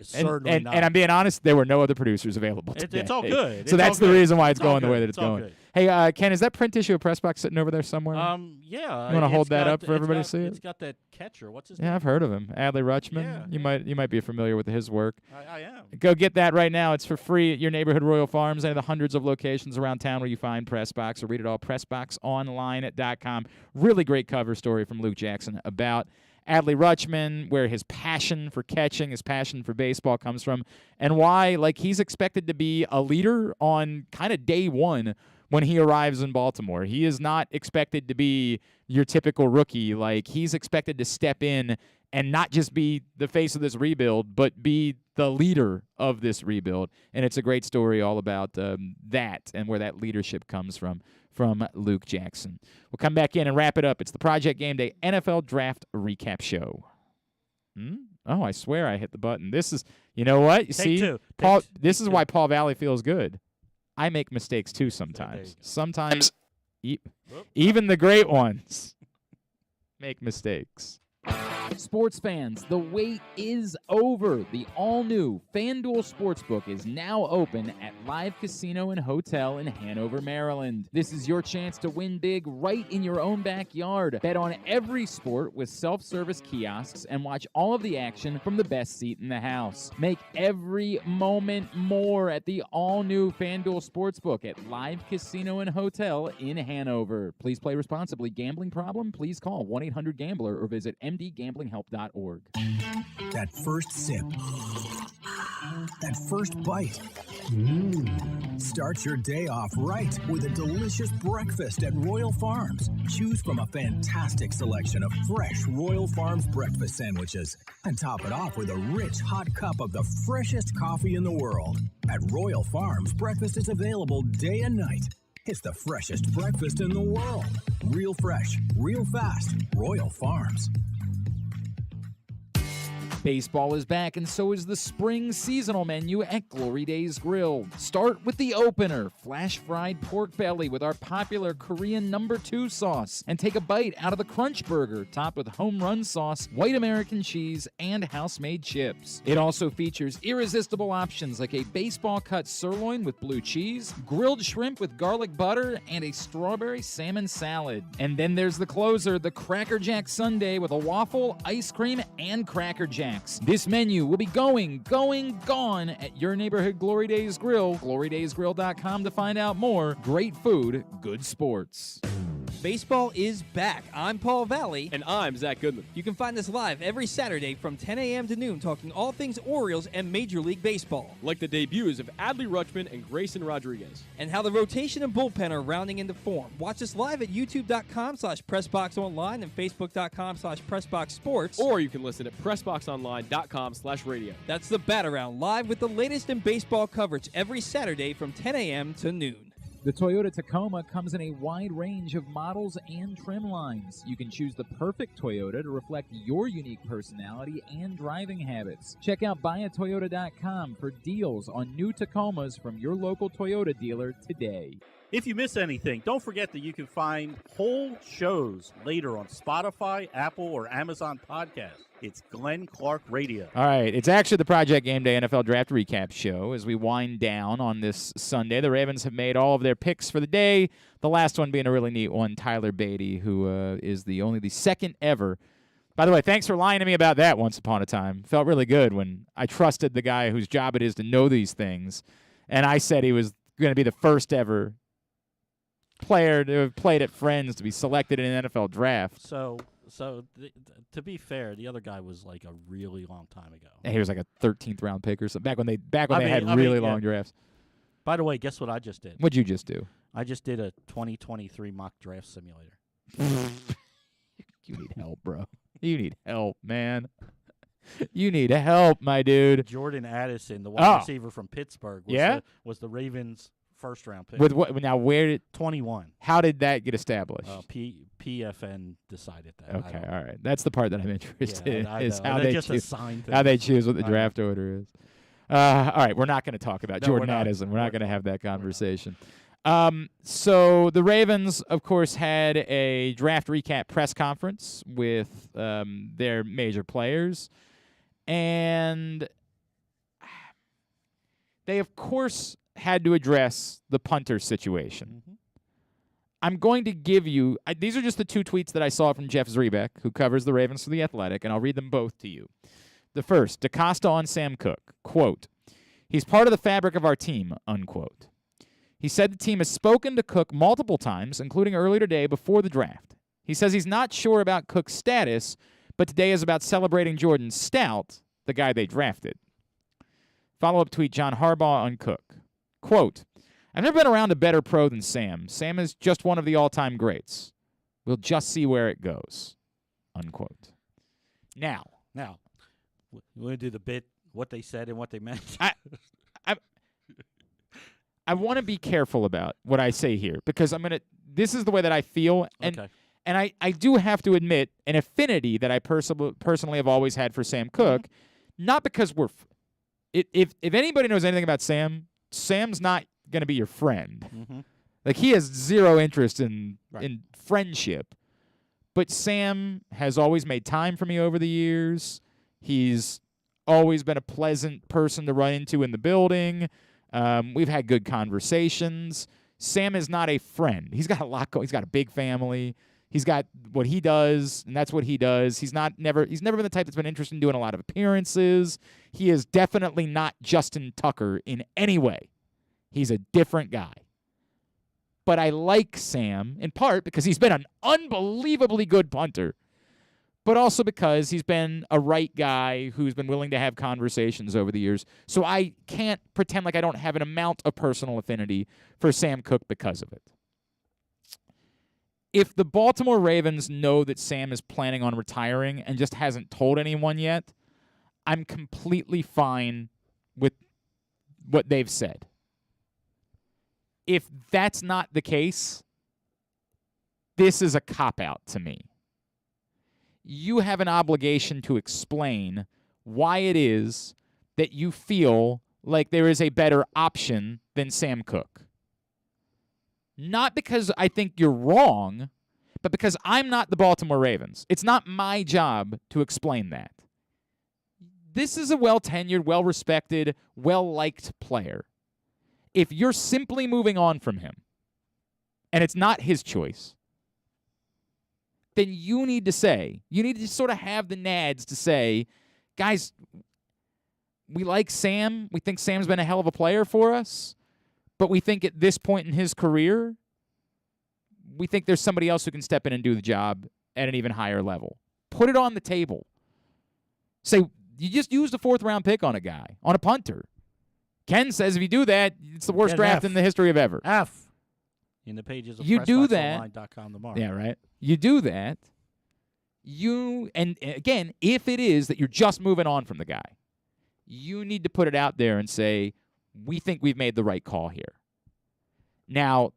Certainly not. And I'm being honest, there were no other producers available today. It's all good. So that's the reason why it's going the way that it's going. good. Hey, Ken, is that print issue of Press Box sitting over there somewhere? Yeah. You want to hold that up for everybody to see it? It's got that catcher. What's his name? Yeah, I've heard of him. Adley Rutschman. Yeah. You might be familiar with his work. I am. Go get that right now. It's for free at your neighborhood Royal Farms, any of the hundreds of locations around town where you find Press Box, or read it all, PressBoxOnline.com. Really great cover story from Luke Jackson about Adley Rutschman, where his passion for catching, his passion for baseball comes from, and why he's expected to be a leader on kind of day 1 when he arrives in Baltimore. He is not expected to be your typical rookie. He's expected to step in and not just be the face of this rebuild, but be the leader of this rebuild. And it's a great story all about that and where that leadership comes from Luke Jackson. We'll come back in and wrap it up. It's the Project Gameday NFL Draft Recap Show. Oh, I swear I hit the button. This is, you know what? You see, two. Paul. This is why Paul Valley feels good. I make mistakes too sometimes. Sometimes, even the great ones make mistakes. Sports fans, the wait is over. The all-new FanDuel Sportsbook is now open at Live Casino and Hotel in Hanover, Maryland. This is your chance to win big right in your own backyard. Bet on every sport with self-service kiosks and watch all of the action from the best seat in the house. Make every moment more at the all-new FanDuel Sportsbook at Live Casino and Hotel in Hanover. Please play responsibly. Gambling problem? Please call 1-800-GAMBLER or visit mdgamblinghelp.org. That first sip. That first bite. Start your day off right with a delicious breakfast at Royal Farms. Choose from a fantastic selection of fresh Royal Farms breakfast sandwiches and top it off with a rich hot cup of the freshest coffee in the world. At Royal Farms, breakfast is available day and night. It's the freshest breakfast in the world. Real fresh, real fast. Royal Farms. Baseball is back, and so is the spring seasonal menu at Glory Days Grill. Start with the opener, flash-fried pork belly with our popular Korean No. 2 sauce, and take a bite out of the Crunch Burger, topped with home run sauce, white American cheese, and house-made chips. It also features irresistible options like a baseball-cut sirloin with blue cheese, grilled shrimp with garlic butter, and a strawberry salmon salad. And then there's the closer, the Cracker Jack Sundae with a waffle, ice cream, and Cracker Jack. This menu will be gone at your neighborhood Glory Days Grill. GloryDaysGrill.com to find out more. Great food, good sports. Baseball is back. I'm Paul Valley. And I'm Zach Goodman. You can find us live every Saturday from 10 a.m. to noon talking all things Orioles and Major League Baseball. Like the debuts of Adley Rutschman and Grayson Rodriguez. And how the rotation and bullpen are rounding into form. Watch us live at youtube.com/PressBoxOnline and Facebook.com/PressBoxSports. Or you can listen at PressBoxOnline.com/radio. That's the Bat Around, live with the latest in baseball coverage every Saturday from 10 a.m. to noon. The Toyota Tacoma comes in a wide range of models and trim lines. You can choose the perfect Toyota to reflect your unique personality and driving habits. Check out buyatoyota.com for deals on new Tacomas from your local Toyota dealer today. If you miss anything, don't forget that you can find whole shows later on Spotify, Apple, or Amazon Podcasts. It's Glenn Clark Radio. All right, it's actually the Project Gameday NFL Draft Recap Show as we wind down on this Sunday. The Ravens have made all of their picks for the day, the last one being a really neat one, Tyler Beatty, who is only the second ever. By the way, thanks for lying to me about that once upon a time. Felt really good when I trusted the guy whose job it is to know these things, and I said he was going to be the first ever player to have played at Friends to be selected in an NFL draft. So to be fair, the other guy was like a really long time ago. And he was like a 13th round pick or something. Back when they had I really mean, long yeah. drafts. By the way, guess what I just did? What'd you just do? I just did a 2023 mock draft simulator. You need help, bro. You need help, man. You need help, my dude. Jordan Addison, the wide receiver from Pittsburgh, was the Ravens' first-round pick. With what? Now, where did 21? How did that get established? PFN decided that. Okay, all right. That's the part that I'm interested in. Is how they choose what the draft order is. All right, we're not going to talk about Jordan Addison. We're not going to have that conversation. So the Ravens, of course, had a draft recap press conference with their major players. And they, of course, had to address the punter situation. Mm-hmm. I'm going to give you these are just the two tweets that I saw from Jeff Zrebeck, who covers the Ravens for The Athletic, and I'll read them both to you. The first, DaCosta on Sam Cook, quote, "He's part of the fabric of our team," unquote. He said the team has spoken to Cook multiple times, including earlier today before the draft. He says he's not sure about Cook's status, but today is about celebrating Jordan Stout, the guy they drafted. Follow-up tweet, John Harbaugh on Cook. Quote, "I've never been around a better pro than Sam. Sam is just one of the all-time greats. We'll just see where it goes." Unquote. Now, we want to do the bit, what they said and what they meant. I want to be careful about what I say here because this is the way that I feel. And I do have to admit an affinity that I personally have always had for Sam Cook, not because we're if anybody knows anything about Sam, Sam's not going to be your friend. Mm-hmm. Like, he has zero interest in friendship. But Sam has always made time for me over the years. He's always been a pleasant person to run into in the building. We've had good conversations. Sam is not a friend. He's got a lot going. He's got a big family. He's got what he does, and that's what he does. He's never been the type that's been interested in doing a lot of appearances. He is definitely not Justin Tucker in any way. He's a different guy. But I like Sam, in part because he's been an unbelievably good punter, but also because he's been a right guy who's been willing to have conversations over the years. So I can't pretend like I don't have an amount of personal affinity for Sam Cook because of it. If the Baltimore Ravens know that Sam is planning on retiring and just hasn't told anyone yet, I'm completely fine with what they've said. If that's not the case, this is a cop-out to me. You have an obligation to explain why it is that you feel like there is a better option than Sam Cook. Not because I think you're wrong, but because I'm not the Baltimore Ravens. It's not my job to explain that. This is a well-tenured, well-respected, well-liked player. If you're simply moving on from him, and it's not his choice, then you need to sort of have the nads to say, guys, we like Sam. We think Sam's been a hell of a player for us. But we think at this point in his career, we think there's somebody else who can step in and do the job at an even higher level. Put it on the table. Say, you just used a 4th-round pick on a guy, on a punter. Ken says if you do that, it's the worst draft in the history of ever. F. In the pages of PressBoxOnline.com tomorrow. Yeah, right. You do that. And again, if it is that you're just moving on from the guy, you need to put it out there and say, we think we've made the right call here. Now,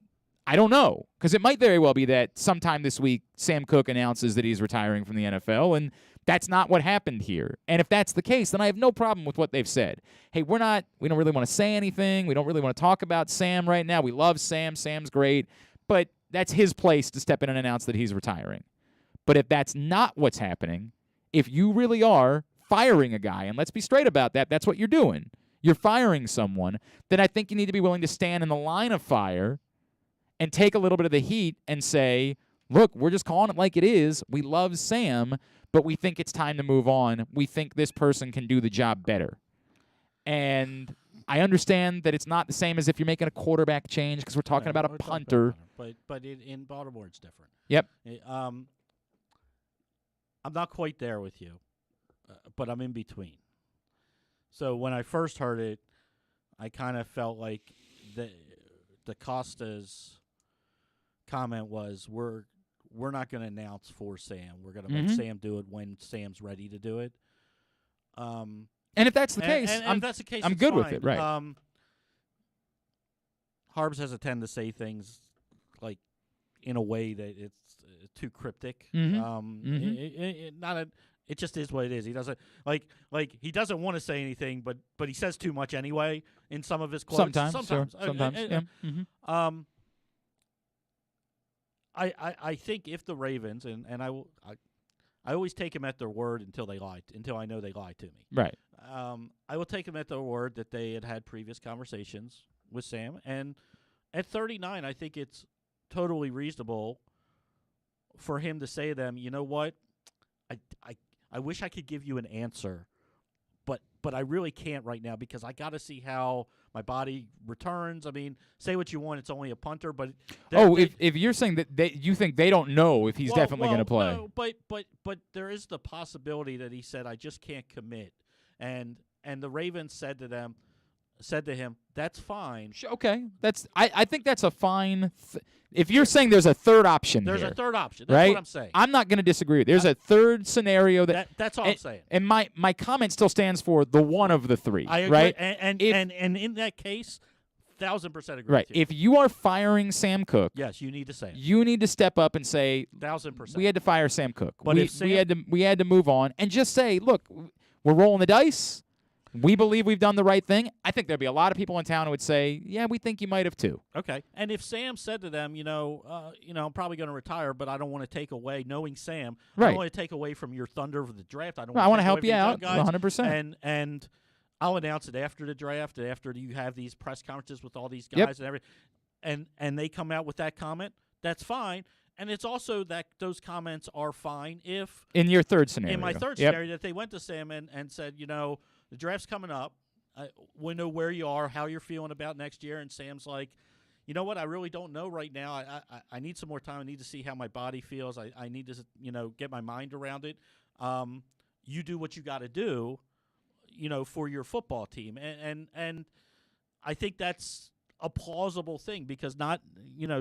I don't know, because it might very well be that sometime this week Sam Cook announces that he's retiring from the NFL, and that's not what happened here. And if that's the case, then I have no problem with what they've said. Hey, we don't really want to say anything. We don't really want to talk about Sam right now. We love Sam. Sam's great. But that's his place to step in and announce that he's retiring. But if that's not what's happening, if you really are firing a guy, and let's be straight about that, that's what you're doing. You're firing someone, then I think you need to be willing to stand in the line of fire and take a little bit of the heat and say, look, we're just calling it like it is. We love Sam, but we think it's time to move on. We think this person can do the job better. And I understand that it's not the same as if you're making a quarterback change because we're talking about a punter. But in Baltimore, it's different. Yep. I'm not quite there with you, but I'm in between. So when I first heard it, I kind of felt like the Costa's comment was, we're not going to announce for Sam. We're going to make Sam do it when Sam's ready to do it. And if that's the case, if that's the case, I'm it's good fine. with it, right? Harbs has a tendency to say things like in a way that it's too cryptic. It just is what it is. He doesn't he doesn't want to say anything, but he says too much anyway in some of his quotes. Sometimes. Yeah. I think if the Ravens and I always take them at their word until I know they lie to me. Right. I will take them at their word that they had previous conversations with Sam, and at 39, I think it's totally reasonable for him to say to them, you know what, I wish I could give you an answer, but I really can't right now because I got to see how my body returns. I mean, say what you want, it's only a punter, but if you're saying that you think they don't know if he's definitely going to play. No, but there is the possibility that he said I just can't commit, and the Ravens said to him, that's fine. Okay, I think that's a fine. If you're saying there's a third option, there's here, a third option. That's right? what I'm saying. I'm not going to disagree with you. There's a third scenario that's all I'm saying. And my comment still stands for the one of the three. I agree. Right? And in that case, 1,000% agree. Right. With you. If you are firing Sam Cook, yes, you need to say it. You need to step up and say 1,000%. We had to fire Sam Cook. But we had to move on and just say, look, we're rolling the dice. We believe we've done the right thing. I think there'd be a lot of people in town who would say, yeah, we think you might have too. Okay. And if Sam said to them, I'm probably going to retire, but I don't want to take away, knowing Sam, I don't want to take away from your thunder for the draft. I want to help you out 100%. And I'll announce it after the draft, after you have these press conferences with all these guys and everything. And they come out with that comment, that's fine. And it's also that those comments are fine if in your third scenario. In my third scenario, that they went to Sam and said, the draft's coming up. We know where you are, how you're feeling about next year. And Sam's like, you know what? I really don't know right now. I need some more time. I need to see how my body feels. I need to, get my mind around it. You do what you got to do, for your football team. And I think that's a plausible thing because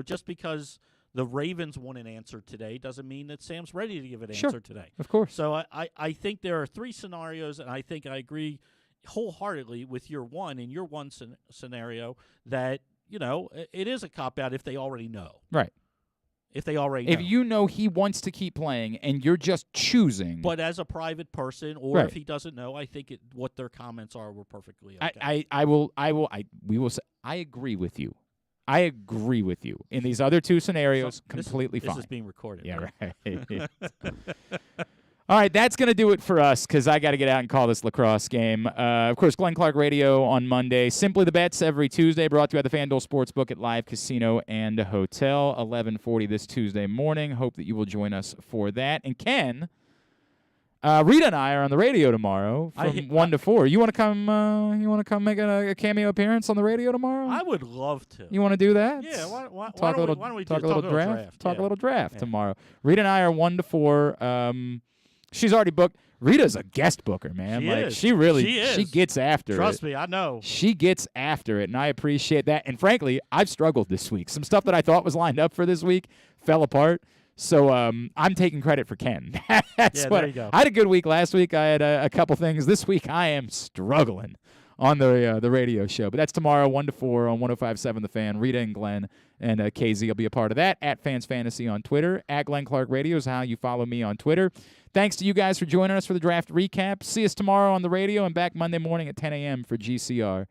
just because the Ravens want an answer today doesn't mean that Sam's ready to give an answer today. Of course. So I think there are three scenarios, and I think I agree wholeheartedly with your one scenario that, it is a cop-out if they already know. Right. If they already know. If you know he wants to keep playing and you're just choosing. But as a private person or if he doesn't know, I think what their comments are were perfectly okay. We will say, I agree with you. I agree with you. In these other two scenarios, completely fine. This is being recorded. Yeah, right. All right, that's going to do it for us because I got to get out and call this lacrosse game. Of course, Glenn Clark Radio on Monday. Simply the Bets every Tuesday, brought to you by the FanDuel Sportsbook at Live Casino and Hotel, 11:40 this Tuesday morning. Hope that you will join us for that. And Ken, Rita and I are on the radio tomorrow from 1 to 4. You want to come? You want to come make a cameo appearance on the radio tomorrow? I would love to. You want to do that? Yeah. Why talk a little draft. Talk a little draft tomorrow. Rita and I are 1 to 4. She's already booked. Rita's a guest booker, man. She is. She gets after it. Trust me, I know. She gets after it, and I appreciate that. And frankly, I've struggled this week. Some stuff that I thought was lined up for this week fell apart. So I'm taking credit for Ken. There you go. I had a good week last week. I had a couple things. This week I am struggling on the radio show. But that's tomorrow, 1 to 4 on 105.7 The Fan. Rita and Glenn and KZ will be a part of that. At Fans Fantasy on Twitter. At Glenn Clark Radio is how you follow me on Twitter. Thanks to you guys for joining us for the draft recap. See us tomorrow on the radio and back Monday morning at 10 a.m. for GCR.